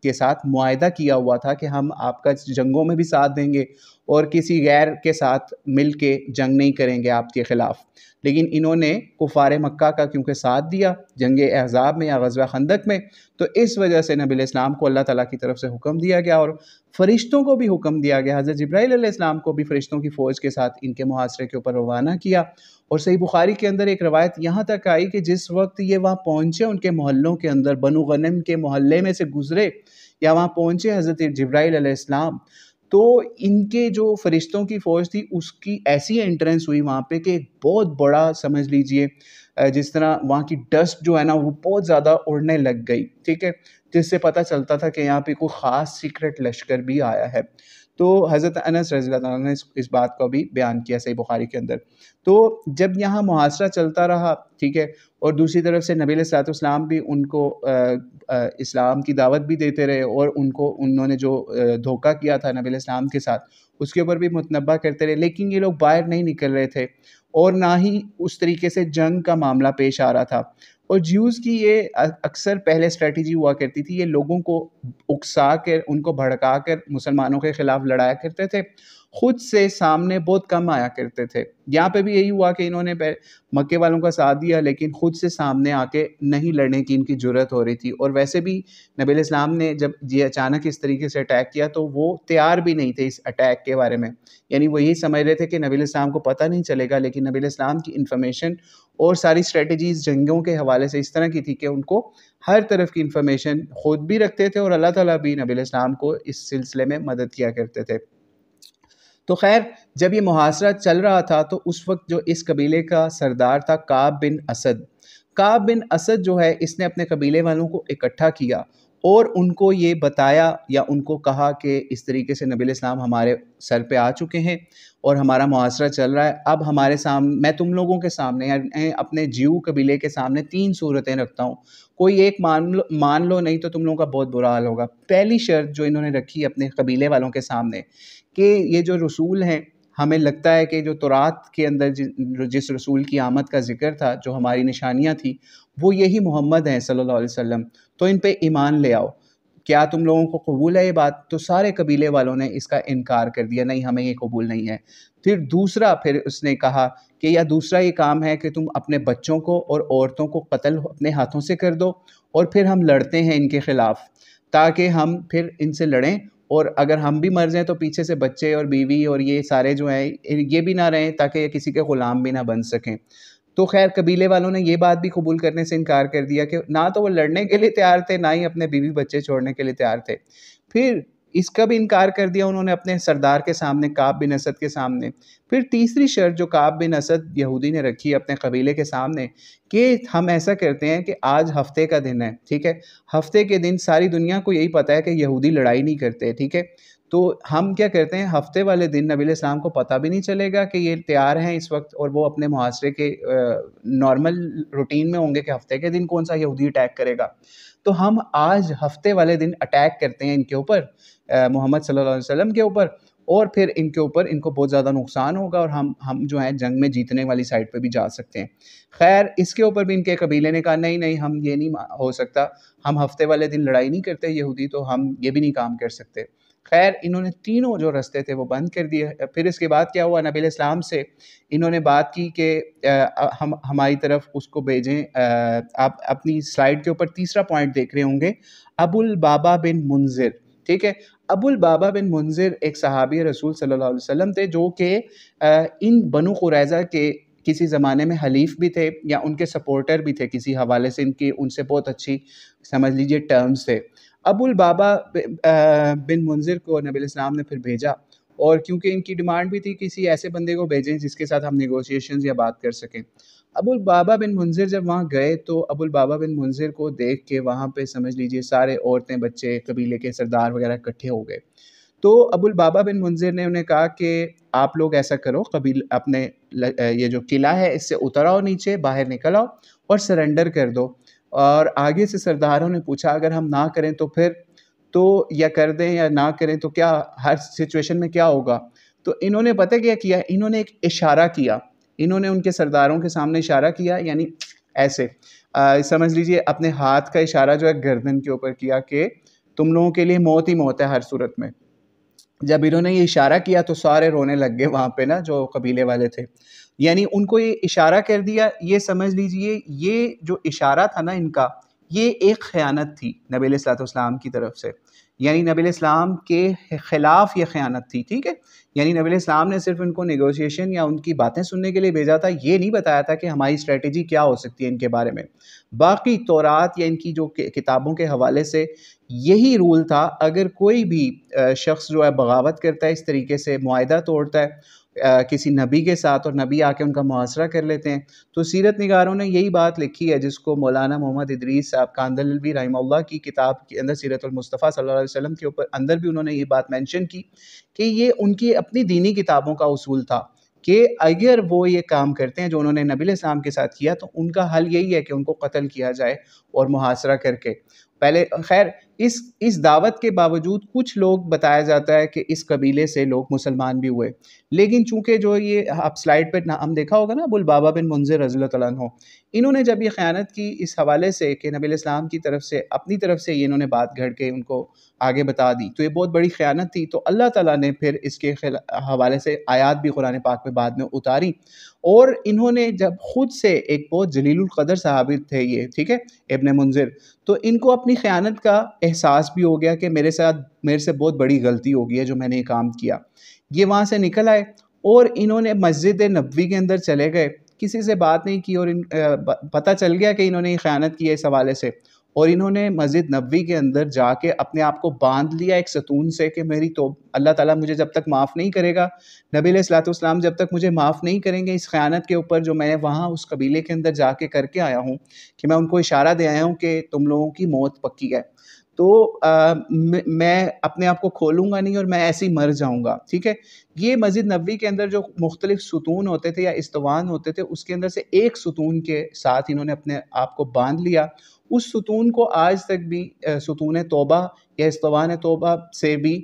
کے ساتھ معاہدہ کیا ہوا تھا کہ ہم آپ کا جنگوں میں بھی ساتھ دیں گے اور کسی غیر کے ساتھ مل کے جنگ نہیں کریں گے آپ کے خلاف، لیکن انہوں نے کفار مکہ کا کیونکہ ساتھ دیا جنگ احزاب میں یا غزوہ خندق میں، تو اس وجہ سے نبی علیہ السلام کو اللہ تعالیٰ کی طرف سے حکم دیا گیا اور فرشتوں کو بھی حکم دیا گیا، حضرت جبرائیل علیہ السلام کو بھی فرشتوں کی فوج کے ساتھ ان کے محاصرے کے اوپر روانہ کیا اور صحیح بخاری کے اندر ایک روایت یہاں تک آئی کہ جس وقت یہ وہاں پہنچے ان کے محلوں کے اندر، بنو غنم کے محلے میں سے گزرے یا وہاں پہنچے حضرت جبرائیل علیہ السلام، تو ان کے جو فرشتوں کی فوج تھی اس کی ایسی انٹرنس ہوئی وہاں پہ کہ ایک بہت بڑا سمجھ لیجئے جس طرح وہاں کی ڈسٹ جو ہے نا وہ بہت زیادہ اڑنے لگ گئی، ٹھیک ہے، جس سے پتہ چلتا تھا کہ یہاں پہ کوئی خاص سیکرٹ لشکر بھی آیا ہے۔ تو حضرت انس رضی اللہ عنہ نے اس بات کو بھی بیان کیا صحیح بخاری کے اندر۔ تو جب یہاں محاصرہ چلتا رہا، ٹھیک ہے، اور دوسری طرف سے نبی علیہ الصلوۃ والسلام بھی ان کو اسلام کی دعوت بھی دیتے رہے، اور انہوں نے جو دھوکہ کیا تھا نبی علیہ السلام کے ساتھ اس کے اوپر بھی متنبہ کرتے رہے، لیکن یہ لوگ باہر نہیں نکل رہے تھے، اور نہ ہی اس طریقے سے جنگ کا معاملہ پیش آ رہا تھا۔ اور جیوز کی یہ اکثر پہلے اسٹریٹجی ہوا کرتی تھی، یہ لوگوں کو اکسا کر ان کو بھڑکا کر مسلمانوں کے خلاف لڑایا کرتے تھے، خود سے سامنے بہت کم آیا کرتے تھے۔ یہاں پہ بھی یہی ہوا کہ انہوں نے مکے والوں کا ساتھ دیا، لیکن خود سے سامنے آ کے نہیں لڑنے کی ان کی جرت ہو رہی تھی۔ اور ویسے بھی نبی علیہ السلام نے جب یہ اچانک اس طریقے سے اٹیک کیا تو وہ تیار بھی نہیں تھے اس اٹیک کے بارے میں، یعنی وہ یہی سمجھ رہے تھے کہ نبی علیہ السلام کو پتہ نہیں چلے گا، لیکن نبی علیہ السلام کی انفارمیشن اور ساری اسٹریٹجیز جنگوں کے حوالے سے اس طرح کی تھی کہ ان کو ہر طرف کی انفارمیشن خود بھی رکھتے تھے، اور اللہ تعالیٰ بھی نبی علیہ السلام کو اس سلسلے میں مدد کیا کرتے تھے۔ تو خیر جب یہ محاصرہ چل رہا تھا تو اس وقت جو اس قبیلے کا سردار تھا کعب بن اسد، کعب بن اسد جو ہے اس نے اپنے قبیلے والوں کو اکٹھا کیا اور ان کو یہ بتایا یا ان کو کہا کہ اس طریقے سے نبی علیہ السلام ہمارے سر پہ آ چکے ہیں اور ہمارا محاصرہ چل رہا ہے، اب ہمارے سامنے، میں تم لوگوں کے سامنے یعنی اپنے جیو قبیلے کے سامنے 3 صورتیں رکھتا ہوں، کوئی ایک مان لو نہیں تو تم لوگوں کا بہت برا حال ہوگا۔ پہلی شرط جو انہوں نے رکھی اپنے قبیلے والوں کے سامنے کہ یہ جو رسول ہیں، ہمیں لگتا ہے کہ جو تورات کے اندر جس رسول کی آمد کا ذکر تھا، جو ہماری نشانیاں تھیں، وہ یہی محمد ہیں صلی اللہ علیہ وسلم، تو ان پہ ایمان لے آؤ، کیا تم لوگوں کو قبول ہے یہ بات؟ تو سارے قبیلے والوں نے اس کا انکار کر دیا، نہیں ہمیں یہ قبول نہیں ہے۔ پھر اس نے کہا کہ یا دوسرا یہ کام ہے کہ تم اپنے بچوں کو اور عورتوں کو قتل اپنے ہاتھوں سے کر دو، اور پھر ہم لڑتے ہیں ان کے خلاف، تاکہ ہم پھر ان سے لڑیں، اور اگر ہم بھی مر جائیں تو پیچھے سے بچے اور بیوی اور یہ سارے جو ہیں یہ بھی نہ رہیں، تاکہ یہ کسی کے غلام بھی نہ بن سکیں۔ تو خیر قبیلے والوں نے یہ بات بھی قبول کرنے سے انکار کر دیا کہ نہ تو وہ لڑنے کے لیے تیار تھے، نہ ہی اپنے بیوی بچے چھوڑنے کے لیے تیار تھے۔ پھر اس کا بھی انکار کر دیا انہوں نے اپنے سردار کے سامنے، کعب بن اسد کے سامنے۔ پھر تیسری شرط جو کعب بن اسد یہودی نے رکھی اپنے قبیلے کے سامنے کہ ہم ایسا کرتے ہیں کہ آج ہفتے کا دن ہے، ٹھیک ہے، ہفتے کے دن ساری دنیا کو یہی پتہ ہے کہ یہودی لڑائی نہیں کرتے، ٹھیک ہے، تو ہم کیا کرتے ہیں ہفتے والے دن نبی علیہ السلام کو پتہ بھی نہیں چلے گا کہ یہ تیار ہیں اس وقت، اور وہ اپنے محاصرے کے نارمل روٹین میں ہوں گے کہ ہفتے کے دن کون سا یہودی اٹیک کرے گا، تو ہم آج ہفتے والے دن اٹیک کرتے ہیں ان کے اوپر، محمد صلی اللہ علیہ وسلم کے اوپر، اور پھر ان کے اوپر ان کو بہت زیادہ نقصان ہوگا، اور ہم جو ہیں جنگ میں جیتنے والی سائڈ پہ بھی جا سکتے ہیں۔ خیر اس کے اوپر بھی ان کے قبیلے نے کہا نہیں ہم یہ نہیں ہو سکتا، ہم ہفتے والے دن لڑائی نہیں کرتے یہودی، تو ہم یہ بھی نہیں کام کر سکتے۔ خیر انہوں نے تینوں جو رستے تھے وہ بند کر دیے۔ پھر اس کے بعد کیا ہوا، نبی علیہ السلام سے انہوں نے بات کی کہ ہم ہماری طرف اس کو بھیجیں۔ آپ اپنی سلائیڈ کے اوپر تیسرا پوائنٹ دیکھ رہے ہوں گے، ابو البابا بن منذر، ٹھیک ہے، ابو البابا بن منذر ایک صحابی رسول صلی اللہ علیہ وسلم تھے جو کہ ان بنو قریظہ کے کسی زمانے میں حلیف بھی تھے یا ان کے سپورٹر بھی تھے، کسی حوالے سے ان سے بہت اچھی سمجھ لیجئے ٹرمز تھے۔ ابو البابا بن منذر کو نبی علیہ السلام نے پھر بھیجا، اور کیونکہ ان کی ڈیمانڈ بھی تھی کسی ایسے بندے کو بھیجیں جس کے ساتھ ہم نیگوشیشنز یا بات کر سکیں۔ ابو البابا بن منذر جب وہاں گئے تو ابو البابا بن منذر کو دیکھ کے وہاں پہ سمجھ لیجئے سارے عورتیں بچے قبیلے کے سردار وغیرہ اکٹھے ہو گئے۔ تو ابو البابا بن منذر نے انہیں کہا کہ آپ لوگ ایسا کرو، اپنے یہ جو قلعہ ہے اس سے اتر آؤ، نیچے باہر نکل آؤ اور سرنڈر کر دو۔ اور آگے سے سرداروں نے پوچھا اگر ہم نہ کریں تو پھر تو یا کر دیں یا نہ کریں تو کیا ہر سچویشن میں کیا ہوگا؟ تو انہوں نے پتہ کیا کیا، انہوں نے ایک اشارہ کیا، انہوں نے ان کے سرداروں کے سامنے اشارہ کیا، یعنی ایسے سمجھ لیجئے اپنے ہاتھ کا اشارہ جو ہے گردن کے اوپر کیا کہ تم لوگوں کے لیے موت ہی موت ہے ہر صورت میں۔ جب انہوں نے یہ اشارہ کیا تو سارے رونے لگ گئے وہاں پہ نا جو قبیلے والے تھے، یعنی ان کو یہ اشارہ کر دیا۔ یہ سمجھ لیجئے یہ جو اشارہ تھا نا ان کا، یہ ایک خیانت تھی نبی علیہ الصلوۃ والسلام کی طرف سے، یعنی نبی علیہ السلام کے خلاف یہ خیانت تھی، ٹھیک ہے. یعنی نبی علیہ السلام نے صرف ان کو نیگوشیشن یا ان کی باتیں سننے کے لیے بھیجا تھا، یہ نہیں بتایا تھا کہ ہماری اسٹریٹجی کیا ہو سکتی ہے ان کے بارے میں. باقی تورات یا ان کی جو کتابوں کے حوالے سے یہی رول تھا، اگر کوئی بھی شخص جو ہے بغاوت کرتا ہے، اس طریقے سے معاہدہ توڑتا ہے کسی نبی کے ساتھ، اور نبی آ کے ان کا محاصرہ کر لیتے ہیں، تو سیرت نگاروں نے یہی بات لکھی ہے، جس کو مولانا محمد ادریس صاحب کاندھلوی رحمہ اللہ کی کتاب کے اندر سیرت المصطفیٰ صلی اللہ علیہ وسلم کے اوپر اندر بھی انہوں نے یہ بات مینشن کی کہ یہ ان کی اپنی دینی کتابوں کا اصول تھا کہ اگر وہ یہ کام کرتے ہیں جو انہوں نے نبی علیہ السلام کے ساتھ کیا، تو ان کا حل یہی ہے کہ ان کو قتل کیا جائے اور محاصرہ کر کے. پہلے خیر اس دعوت کے باوجود کچھ لوگ بتایا جاتا ہے کہ اس قبیلے سے لوگ مسلمان بھی ہوئے، لیکن چونکہ جو یہ آپ سلائڈ پہ ہم دیکھا ہوگا نا، ابو البابا بن منذر رضی اللہ تعالیٰ عنہ، انہوں نے جب یہ خیانت کی اس حوالے سے کہ نبی علیہ السلام کی طرف سے اپنی طرف سے انہوں نے بات گھڑ کے ان کو آگے بتا دی، تو یہ بہت بڑی خیانت تھی. تو اللہ تعالیٰ نے پھر اس کے حوالے سے آیات بھی قرآن پاک میں بعد میں اتاری، اور انہوں نے جب خود سے ایک بہت جلیل القدر صحابی تھے یہ، ٹھیک ہے، ابن منذر، تو ان کو اپنی خیانت کا احساس بھی ہو گیا کہ میرے سے بہت بڑی غلطی ہو گئی ہے جو میں نے یہ کام کیا. یہ وہاں سے نکل آئے اور انہوں نے مسجد نبوی کے اندر چلے گئے، کسی سے بات نہیں کی، اور پتہ چل گیا کہ انہوں نے یہ خیانت کی ہے اس حوالے سے، اور انہوں نے مسجد نبوی کے اندر جا کے اپنے آپ کو باندھ لیا ایک ستون سے کہ میری تو اللہ تعالیٰ مجھے جب تک معاف نہیں کرے گا، نبی علیہ السلام جب تک مجھے معاف نہیں کریں گے اس خیانت کے اوپر جو میں نے وہاں اس قبیلے کے اندر جا کے کر کے آیا ہوں، کہ میں ان کو اشارہ دے آیا ہوں کہ تم لوگوں کی موت پکی ہے، تو میں اپنے آپ کو کھولوں گا نہیں اور میں ایسے ہی مر جاؤں گا. ٹھیک ہے. یہ مسجد نبوی کے اندر جو مختلف ستون ہوتے تھے یا استوان ہوتے تھے، اس کے اندر سے ایک ستون کے ساتھ انہوں نے اپنے آپ کو باندھ لیا. اس ستون کو آج تک بھی ستون توبہ یا استوان توبہ سے بھی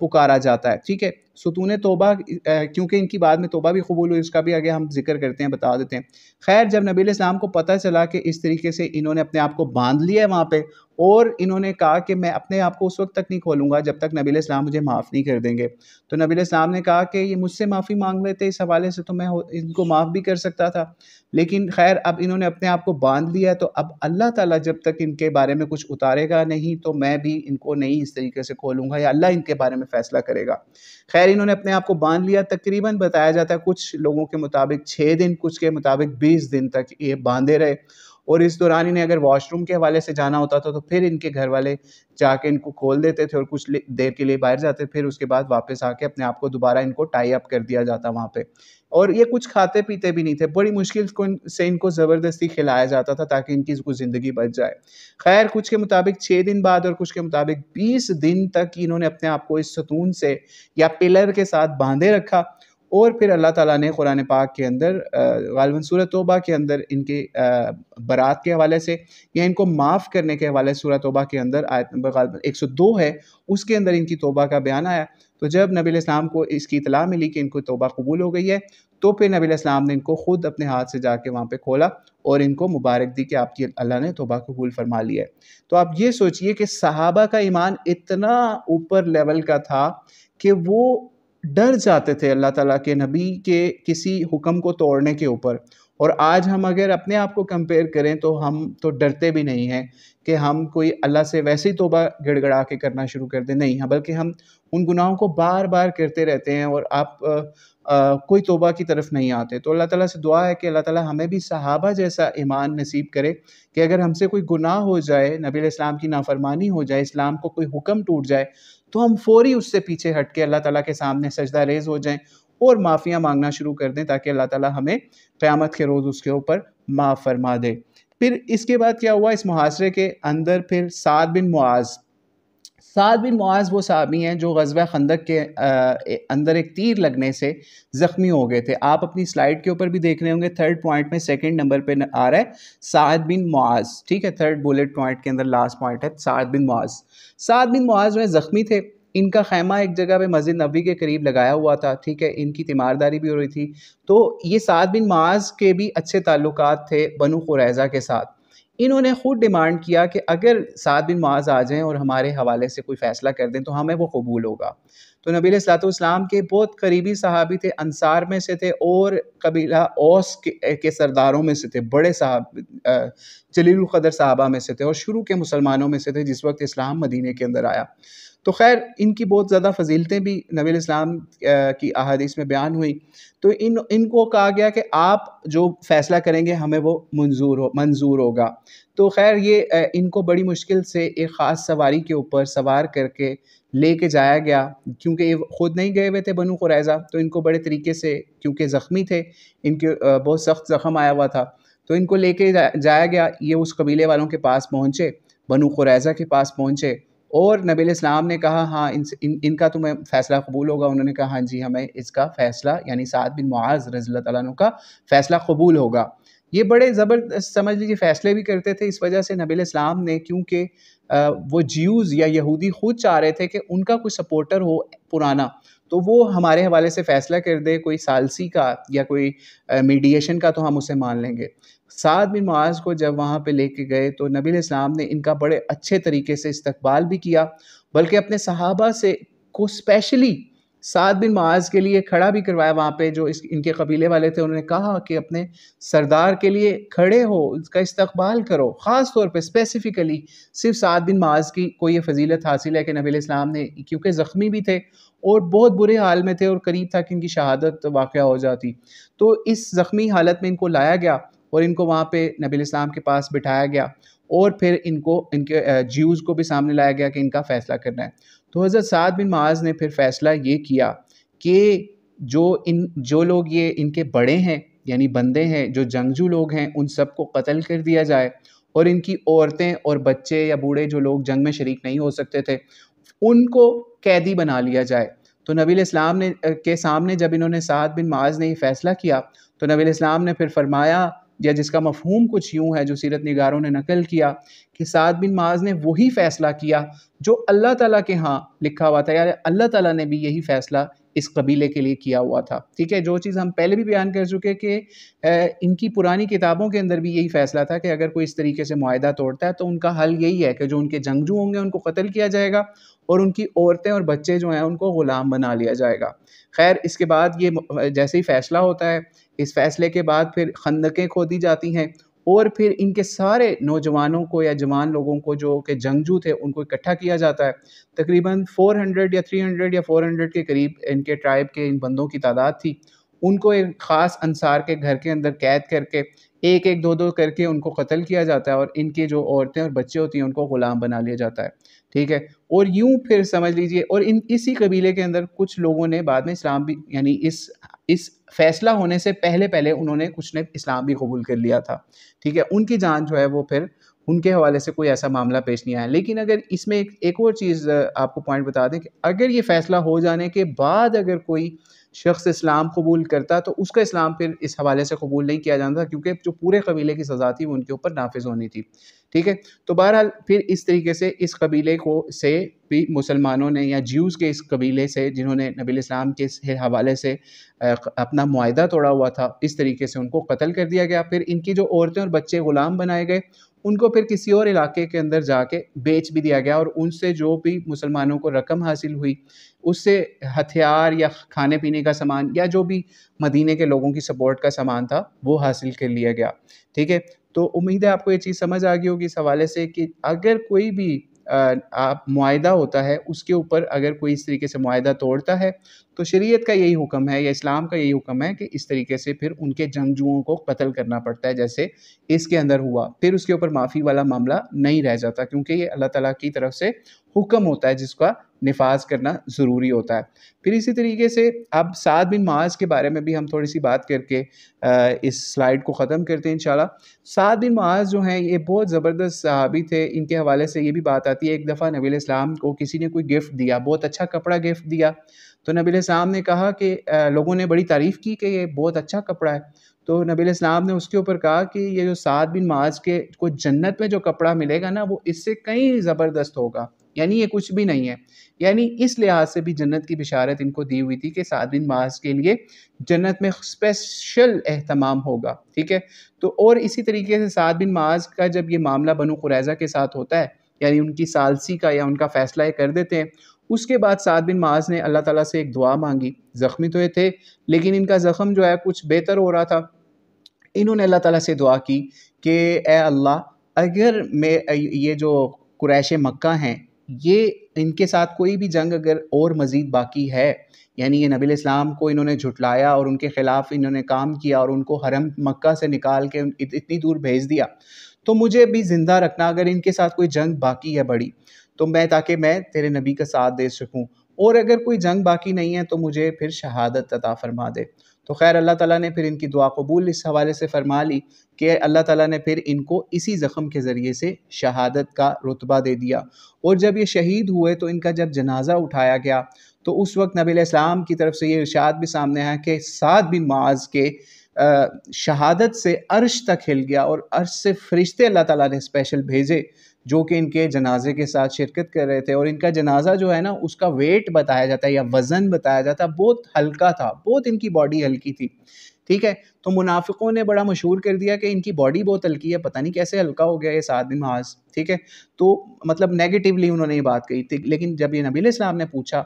پکارا جاتا ہے. ٹھیک ہے. ستون توبہ کیونکہ ان کی بعد میں توبہ بھی قبول ہوئی، اس کا بھی آگے ہم ذکر کرتے ہیں، بتا دیتے ہیں. خیر، جب نبی علیہ السلام کو پتہ چلا کہ اس طریقے سے انہوں نے اپنے آپ کو باندھ لیا ہے وہاں پہ، اور انہوں نے کہا کہ میں اپنے آپ کو اس وقت تک نہیں کھولوں گا جب تک نبی علیہ السلام مجھے معاف نہیں کر دیں گے، تو نبی علیہ السلام نے کہا کہ یہ مجھ سے معافی مانگ لیتے اس حوالے سے تو میں ان کو معاف بھی کر سکتا تھا، لیکن خیر اب انہوں نے اپنے آپ کو باندھ لیا، تو اب اللہ تعالیٰ جب تک ان کے بارے میں کچھ اتارے گا نہیں تو میں بھی ان کو نہیں اس طریقے سے کھولوں گا، یا اللہ ان کے بارے میں فیصلہ کرے گا. خیر، انہوں نے اپنے آپ کو باندھ لیا. تقریباً بتایا جاتا ہے کچھ لوگوں کے مطابق 6 دن، کچھ کے مطابق 20 دن تک یہ باندھے رہے، اور اس دوران انہیں اگر واش روم کے حوالے سے جانا ہوتا تھا تو پھر ان کے گھر والے جا کے ان کو کھول دیتے تھے اور کچھ دیر کے لیے باہر جاتے، پھر اس کے بعد واپس آ کے اپنے آپ کو دوبارہ ان کو ٹائی اپ کر دیا جاتا وہاں پہ. اور یہ کچھ کھاتے پیتے بھی نہیں تھے، بڑی مشکل سے ان کو زبردستی کھلایا جاتا تھا تاکہ ان کی کچھ زندگی بچ جائے. خیر، کچھ کے مطابق 6 دن بعد اور کچھ کے مطابق 20 دن تک انہوں نے اپنے آپ کو اس ستون سے یا پلر کے ساتھ باندھے رکھا، اور پھر اللہ تعالیٰ نے قرآن پاک کے اندر غالباً سورۃ توبہ کے اندر ان کے برات کے حوالے سے یا ان کو معاف کرنے کے حوالے سے سورۃ توبہ کے اندر آیت نمبر غالباً 102 ہے، اس کے اندر ان کی توبہ کا بیان آیا. تو جب نبی علیہ السلام کو اس کی اطلاع ملی کہ ان کو توبہ قبول ہو گئی ہے، تو پھر نبی علیہ السلام نے ان کو خود اپنے ہاتھ سے جا کے وہاں پہ کھولا اور ان کو مبارک دی کہ آپ کی اللہ نے توبہ قبول فرما لی ہے. تو آپ یہ سوچئے کہ صحابہ کا ایمان اتنا اوپر لیول کا تھا کہ وہ ڈر جاتے تھے اللہ تعالیٰ کے نبی کے کسی حکم کو توڑنے کے اوپر. اور آج ہم اگر اپنے آپ کو کمپیئر کریں تو ہم تو ڈرتے بھی نہیں ہیں کہ ہم کوئی اللہ سے ویسے ہی توبہ گڑ گڑا کے کرنا شروع کر دیں، نہیں، بلکہ ہم ان گناہوں کو بار بار کرتے رہتے ہیں اور آپ کوئی توبہ کی طرف نہیں آتے. تو اللہ تعالیٰ سے دعا ہے کہ اللہ تعالیٰ ہمیں بھی صحابہ جیسا ایمان نصیب کرے کہ اگر ہم سے کوئی گناہ ہو جائے، نبی علیہ السلام کی نافرمانی ہو جائے، اسلام کو کوئی حکم ٹوٹ جائے، تو ہم فوری اس سے پیچھے ہٹ کے اللہ تعالیٰ کے سامنے سجدہ ریز ہو جائیں اور معافیاں مانگنا شروع کر دیں تاکہ اللہ تعالیٰ ہمیں قیامت کے روز اس کے اوپر معاف فرما دے. پھر اس کے بعد کیا ہوا اس محاصرے کے اندر؟ پھر سعد بن معاذ وہ صحابی ہیں جو غزوہ خندق کے اندر ایک تیر لگنے سے زخمی ہو گئے تھے. آپ اپنی سلائیڈ کے اوپر بھی دیکھ رہے ہوں گے، 3rd پوائنٹ میں 2nd نمبر پہ آ رہا ہے سعد بن معاذ. ٹھیک ہے، 3rd بولٹ پوائنٹ کے اندر لاسٹ پوائنٹ ہے سعد بن معاذ جو ہے زخمی تھے. ان کا خیمہ ایک جگہ پہ مسجد نبوی کے قریب لگایا ہوا تھا. ٹھیک ہے، ان کی تیمارداری بھی ہو رہی تھی. تو یہ سعد بن معاذ کے بھی اچھے تعلقات تھے بنو قریظہ کے ساتھ. انہوں نے خود ڈیمانڈ کیا کہ اگر سعد بن معاذ آ جائیں اور ہمارے حوالے سے کوئی فیصلہ کر دیں تو ہمیں وہ قبول ہوگا۔ تو نبی علیہ الصلوۃ والسلام کے بہت قریبی صحابی تھے، انصار میں سے تھے اور قبیلہ اوس کے سرداروں میں سے تھے، بڑے جلیل القدر صحابہ میں سے تھے اور شروع کے مسلمانوں میں سے تھے جس وقت اسلام مدینے کے اندر آیا۔ تو خیر ان کی بہت زیادہ فضیلتیں بھی نبی علیہ السلام کی احادیث میں بیان ہوئی۔ تو ان کو کہا گیا کہ آپ جو فیصلہ کریں گے ہمیں وہ منظور ہوگا۔ تو خیر یہ ان کو بڑی مشکل سے ایک خاص سواری کے اوپر سوار کر کے لے کے جایا گیا، کیونکہ یہ خود نہیں گئے ہوئے تھے بنو قریظہ، تو ان کو بڑے طریقے سے، کیونکہ زخمی تھے، ان کے بہت سخت زخم آیا ہوا تھا، تو ان کو لے کے جایا گیا۔ یہ اس قبیلے والوں کے پاس پہنچے، بنو قریظہ کے پاس پہنچے، اور نبی علیہ السلام نے کہا ہاں ان کا تمہیں فیصلہ قبول ہوگا؟ انہوں نے کہا ہاں جی ہمیں اس کا فیصلہ، یعنی سعد بن معاذ رضی اللہ تعالیٰ عنہ کا فیصلہ قبول ہوگا۔ یہ بڑے زبردست سمجھ لیجیے فیصلے بھی کرتے تھے، اس وجہ سے نبی علیہ السلام نے، کیونکہ وہ جیوز یا یہودی خود چاہ رہے تھے کہ ان کا کوئی سپورٹر ہو پرانا تو وہ ہمارے حوالے سے فیصلہ کر دے، کوئی ثالثی کا یا کوئی میڈیشن کا، تو ہم اسے مان لیں گے۔ سعد بن معاذ کو جب وہاں پہ لے کے گئے تو نبی علیہ السلام نے ان کا بڑے اچھے طریقے سے استقبال بھی کیا، بلکہ اپنے صحابہ سے کو اسپیشلی سعد بن معاذ کے لیے کھڑا بھی کروایا وہاں پہ، جو ان کے قبیلے والے تھے، انہوں نے کہا کہ اپنے سردار کے لیے کھڑے ہو، اس کا استقبال کرو، خاص طور پہ اسپیسیفکلی صرف سعد بن معاذ کی کو یہ فضیلت حاصل ہے کہ نبی علیہ السلام نے، کیونکہ زخمی بھی تھے اور بہت برے حال میں تھے اور قریب تھا کہ ان کی شہادت واقعہ ہو جاتی، تو اس زخمی حالت میں ان کو لایا گیا اور ان کو وہاں پہ نبی علیہ السلام کے پاس بٹھایا گیا، اور پھر ان کے جیوز کو بھی سامنے لایا گیا کہ ان کا فیصلہ کرنا ہے۔ تو حضرت سعد بن معاذ نے پھر فیصلہ یہ کیا کہ جو لوگ یہ ان کے بڑے ہیں، یعنی بندے ہیں، جو جنگجو لوگ ہیں، ان سب کو قتل کر دیا جائے، اور ان کی عورتیں اور بچے یا بوڑھے جو لوگ جنگ میں شریک نہیں ہو سکتے تھے ان کو قیدی بنا لیا جائے۔ تو نبی علیہ السلام کے سامنے جب انہوں نے سعد بن معاذ نے یہ فیصلہ کیا تو نبی علیہ السلام نے پھر فرمایا، یا جس کا مفہوم کچھ یوں ہے جو سیرت نگاروں نے نقل کیا، کہ سعد بن معاذ نے وہی فیصلہ کیا جو اللہ تعالیٰ کے ہاں لکھا ہوا تھا، یعنی اللہ تعالیٰ نے بھی یہی فیصلہ اس قبیلے کے لیے کیا ہوا تھا، ٹھیک ہے؟ جو چیز ہم پہلے بھی بیان کر چکے کہ ان کی پرانی کتابوں کے اندر بھی یہی فیصلہ تھا کہ اگر کوئی اس طریقے سے معاہدہ توڑتا ہے تو ان کا حل یہی ہے کہ جو ان کے جنگجو ہوں گے ان کو قتل کیا جائے گا، اور ان کی عورتیں اور بچے جو ہیں ان کو غلام بنا لیا جائے گا۔ خیر اس کے بعد یہ جیسے ہی فیصلہ ہوتا ہے، اس فیصلے کے بعد پھر خندقیں کھودی جاتی ہیں، اور پھر ان کے سارے نوجوانوں کو یا جوان لوگوں کو جو کہ جنگجو تھے ان کو اکٹھا کیا جاتا ہے، تقریباً 400 یا 300 یا 400 کے قریب ان کے ٹرائب کے ان بندوں کی تعداد تھی، ان کو ایک خاص انصار کے گھر کے اندر قید کر کے ایک ایک دو دو کر کے ان کو قتل کیا جاتا ہے، اور ان کی جو عورتیں اور بچے ہوتی ہیں ان کو غلام بنا لیا جاتا ہے، ٹھیک ہے؟ اور یوں پھر سمجھ لیجئے، اور اسی قبیلے کے اندر کچھ لوگوں نے بعد میں اسلام بھی، یعنی اس فیصلہ ہونے سے پہلے انہوں نے کچھ نے اسلام بھی قبول کر لیا تھا، ٹھیک ہے؟ ان کی جان جو ہے وہ پھر ان کے حوالے سے کوئی ایسا معاملہ پیش نہیں آیا۔ لیکن اگر اس میں ایک اور چیز آپ کو پوائنٹ بتا دیں کہ اگر یہ فیصلہ ہو جانے کے بعد اگر کوئی شخص اسلام قبول کرتا تو اس کا اسلام پھر اس حوالے سے قبول نہیں کیا جاتا، کیونکہ جو پورے قبیلے کی سزا تھی وہ ان کے اوپر نافذ ہونی تھی، ٹھیک ہے؟ تو بہرحال پھر اس طریقے سے اس قبیلے سے بھی مسلمانوں نے، یا جیوز کے اس قبیلے سے جنہوں نے نبی علیہ السلام کے حوالے سے اپنا معاہدہ توڑا ہوا تھا، اس طریقے سے ان کو قتل کر دیا گیا۔ پھر ان کی جو عورتیں اور بچے غلام بنائے گئے، ان کو پھر کسی اور علاقے کے اندر جا کے بیچ بھی دیا گیا، اور ان سے جو بھی مسلمانوں کو رقم حاصل ہوئی اس سے ہتھیار یا کھانے پینے کا سامان یا جو بھی مدینے کے لوگوں کی سپورٹ کا سامان تھا وہ حاصل کر لیا گیا، ٹھیک ہے؟ تو امید ہے آپ کو یہ چیز سمجھ آ گئی ہوگی اس حوالے سے کہ اگر کوئی بھی معاہدہ ہوتا ہے، اس کے اوپر اگر کوئی اس طریقے سے معاہدہ توڑتا ہے تو شریعت کا یہی حکم ہے یا اسلام کا یہی حکم ہے کہ اس طریقے سے پھر ان کے جنگجوؤں کو قتل کرنا پڑتا ہے، جیسے اس کے اندر ہوا۔ پھر اس کے اوپر معافی والا معاملہ نہیں رہ جاتا، کیونکہ یہ اللہ تعالیٰ کی طرف سے حکم ہوتا ہے جس کا نفاذ کرنا ضروری ہوتا ہے۔ پھر اسی طریقے سے اب سعد بن معاذ کے بارے میں بھی ہم تھوڑی سی بات کر کے اس سلائیڈ کو ختم کرتے ہیں انشاءاللہ۔ سعد بن معاذ جو ہیں یہ بہت زبردست صحابی تھے، ان کے حوالے سے یہ بھی بات آتی ہے، ایک دفعہ نبی علیہ السلام کو کسی نے کوئی گفٹ دیا، بہت اچھا کپڑا گفٹ دیا، تو نبی علیہ السلام نے کہا کہ لوگوں نے بڑی تعریف کی کہ یہ بہت اچھا کپڑا ہے، تو نبی علیہ السلام نے اس کے اوپر کہا کہ یہ جو سعد بن معاذ کے کو جنت میں جو کپڑا ملے گا نا وہ اس سے کہیں زبردست ہوگا، یعنی یہ کچھ بھی نہیں ہے. یعنی اس لحاظ سے بھی جنت کی بشارت ان کو دی ہوئی تھی کہ سعد بن معاذ کے لیے جنت میں اسپیشل اہتمام ہوگا. ٹھیک ہے. تو اور اسی طریقے سے سعد بن معاذ کا جب یہ معاملہ بنو قریظہ کے ساتھ ہوتا ہے، یعنی ان کی ثالثی کا یا ان کا فیصلہ یہ کر دیتے ہیں، اس کے بعد سعد بن معاذ نے اللہ تعالیٰ سے ایک دعا مانگی. زخمی تو یہ تھے لیکن ان کا زخم جو ہے کچھ بہتر ہو رہا تھا. انہوں نے اللہ تعالیٰ سے دعا کی کہ اے اللہ، اگر یہ جو قریش مکہ ہیں، یہ ان کے ساتھ کوئی بھی جنگ اگر اور مزید باقی ہے، یعنی یہ نبی علیہ السلام کو انہوں نے جھٹلایا اور ان کے خلاف انہوں نے کام کیا اور ان کو حرم مکہ سے نکال کے اتنی دور بھیج دیا، تو مجھے بھی زندہ رکھنا اگر ان کے ساتھ کوئی جنگ باقی ہے بڑی، تو تاکہ میں تیرے نبی کا ساتھ دے سکوں، اور اگر کوئی جنگ باقی نہیں ہے تو مجھے پھر شہادت عطا فرما دے. تو خیر اللہ تعالیٰ نے پھر ان کی دعا قبول اس حوالے سے فرما لی کہ اللہ تعالیٰ نے پھر ان کو اسی زخم کے ذریعے سے شہادت کا رتبہ دے دیا. اور جب یہ شہید ہوئے تو ان کا جب جنازہ اٹھایا گیا تو اس وقت نبی علیہ السلام کی طرف سے یہ ارشاد بھی سامنے آیا کہ سعد بن معاذ کے شہادت سے عرش تک ہل گیا، اور عرش سے فرشتے اللہ تعالیٰ نے اسپیشل بھیجے جو کہ ان کے جنازے کے ساتھ شرکت کر رہے تھے. اور ان کا جنازہ جو ہے نا، اس کا ویٹ بتایا جاتا ہے یا وزن بتایا جاتا ہے، بہت ہلکا تھا، بہت ان کی باڈی ہلکی تھی. ٹھیک ہے. تو منافقوں نے بڑا مشہور کر دیا کہ ان کی باڈی بہت ہلکی ہے، پتہ نہیں کیسے ہلکا ہو گیا یہ سعد بن معاذ. ٹھیک ہے. تو مطلب نیگیٹیولی انہوں نے یہ بات کہی تھی، لیکن جب یہ نبی علیہ السلام نے پوچھا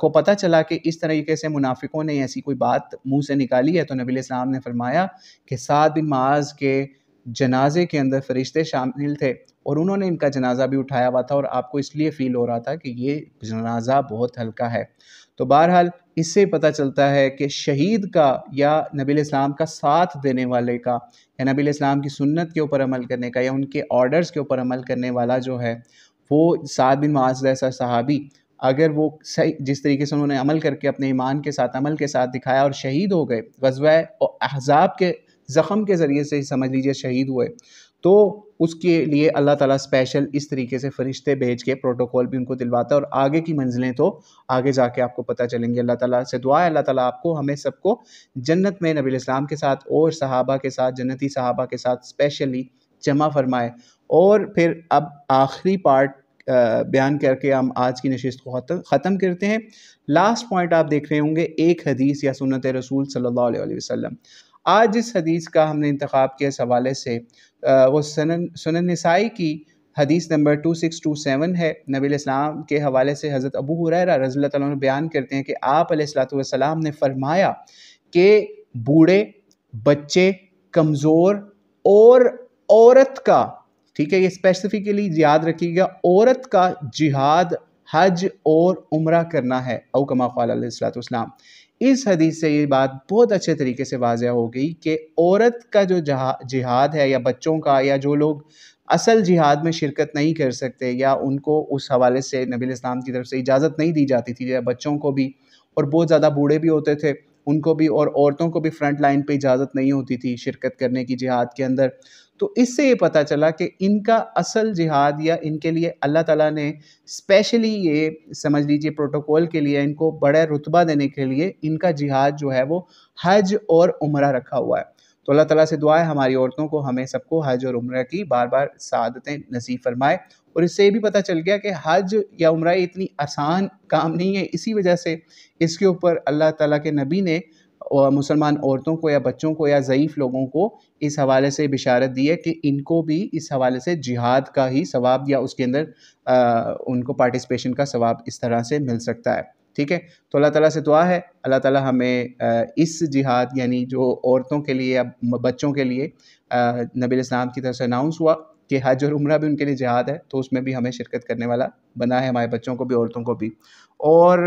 کو پتہ چلا کہ اس طریقے سے منافقوں نے ایسی کوئی بات منہ سے نکالی ہے، تو نبی علیہ السلام نے فرمایا کہ سعد بن معاذ کے جنازے کے اندر فرشتے شامل تھے اور انہوں نے ان کا جنازہ بھی اٹھایا ہوا تھا، اور آپ کو اس لیے فیل ہو رہا تھا کہ یہ جنازہ بہت ہلکا ہے. تو بہرحال اس سے پتہ چلتا ہے کہ شہید کا یا نبی علیہ السلام کا ساتھ دینے والے کا یا نبی علیہ السلام کی سنت کے اوپر عمل کرنے کا یا ان کے آرڈرز کے اوپر عمل کرنے والا جو ہے وہ سعد بن معاذ جیسا صحابی، اگر وہ صحیح جس طریقے سے انہوں نے عمل کر کے اپنے ایمان کے ساتھ عمل کے ساتھ دکھایا اور شہید ہو گئے، غزوہ احزاب کے زخم کے ذریعے سے سمجھ لیجئے شہید ہوئے، تو اس کے لیے اللہ تعالیٰ اسپیشل اس طریقے سے فرشتے بھیج کے پروٹوکول بھی ان کو دلواتا ہے. اور آگے کی منزلیں تو آگے جا کے آپ کو پتہ چلیں گے. اللہ تعالیٰ سے دعا ہے اللہ تعالیٰ آپ کو ہمیں سب کو جنت میں نبی علیہ السلام کے ساتھ اور صحابہ کے ساتھ، جنتی صحابہ کے ساتھ اسپیشلی جمع فرمائے. اور پھر اب آخری پارٹ بیان کر کے ہم آج کی نشست کو ختم کرتے ہیں. لاسٹ پوائنٹ آپ دیکھ رہے ہوں گے ایک حدیث یا سنت رسول صلی اللہ علیہ وسلم. آج جس حدیث کا ہم نے انتخاب کیا اس حوالے سے وہ سنن نسائی کی حدیث نمبر 2627 ہے. نبی علیہ السلام کے حوالے سے حضرت ابو ہریرہ رضی اللہ تعالیٰ عنہ بیان کرتے ہیں کہ آپ علیہ الصلوۃ والسلام نے فرمایا کہ بوڑھے، بچے، کمزور اور عورت کا، ٹھیک ہے، یہ اسپیسیفکلی یاد رکھیے گا، عورت کا جہاد، حج اور عمرہ کرنا ہے، او کما قال علیہ الصلوۃ والسلام. اس حدیث سے یہ بات بہت اچھے طریقے سے واضح ہو گئی کہ عورت کا جو جہاد ہے یا بچوں کا، یا جو لوگ اصل جہاد میں شرکت نہیں کر سکتے یا ان کو اس حوالے سے نبی علیہ السلام کی طرف سے اجازت نہیں دی جاتی تھی، یا بچوں کو بھی، اور بہت زیادہ بوڑھے بھی ہوتے تھے ان کو بھی، اور عورتوں کو بھی فرنٹ لائن پہ اجازت نہیں ہوتی تھی شرکت کرنے کی جہاد کے اندر. تو اس سے یہ پتہ چلا کہ ان کا اصل جہاد یا ان کے لیے اللہ تعالیٰ نے اسپیشلی یہ سمجھ لیجئے پروٹوکول کے لیے ان کو بڑا رتبہ دینے کے لیے ان کا جہاد جو ہے وہ حج اور عمرہ رکھا ہوا ہے. تو اللہ تعالیٰ سے دعا ہے ہماری عورتوں کو، ہمیں سب کو حج اور عمرہ کی بار بار سعادتیں نصیب فرمائے. اور اس سے یہ بھی پتہ چل گیا کہ حج یا عمرہ اتنی آسان کام نہیں ہے، اسی وجہ سے اس کے اوپر اللہ تعالیٰ کے نبی نے مسلمان عورتوں کو یا بچوں کو یا ضعیف لوگوں کو اس حوالے سے بشارت دی ہے کہ ان کو بھی اس حوالے سے جہاد کا ہی ثواب یا اس کے اندر ان کو پارٹیسپیشن کا ثواب اس طرح سے مل سکتا ہے. ٹھیک ہے. تو اللہ تعالیٰ سے دعا ہے اللہ تعالیٰ ہمیں اس جہاد یعنی جو عورتوں کے لیے یا بچوں کے لیے نبی علیہ السلام کی طرف سے اناؤنس ہوا کہ حج اور عمرہ بھی ان کے لیے جہاد ہے، تو اس میں بھی ہمیں شرکت کرنے والا بنا ہے، ہمارے بچوں کو بھی عورتوں کو بھی. اور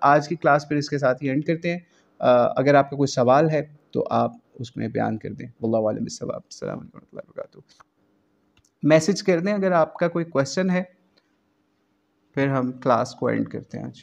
آج کی کلاس پھر اس کے ساتھ ہی اینڈ کرتے ہیں. اگر آپ کا کوئی سوال ہے تو آپ اس میں بیان کر دیں. واللہ عالم بالصواب. السلام علیکم ورحمۃ اللہ وبرکاتہ. میسج کر دیں اگر آپ کا کوئی کویسچن ہے، پھر ہم کلاس کو اینڈ کرتے ہیں آج.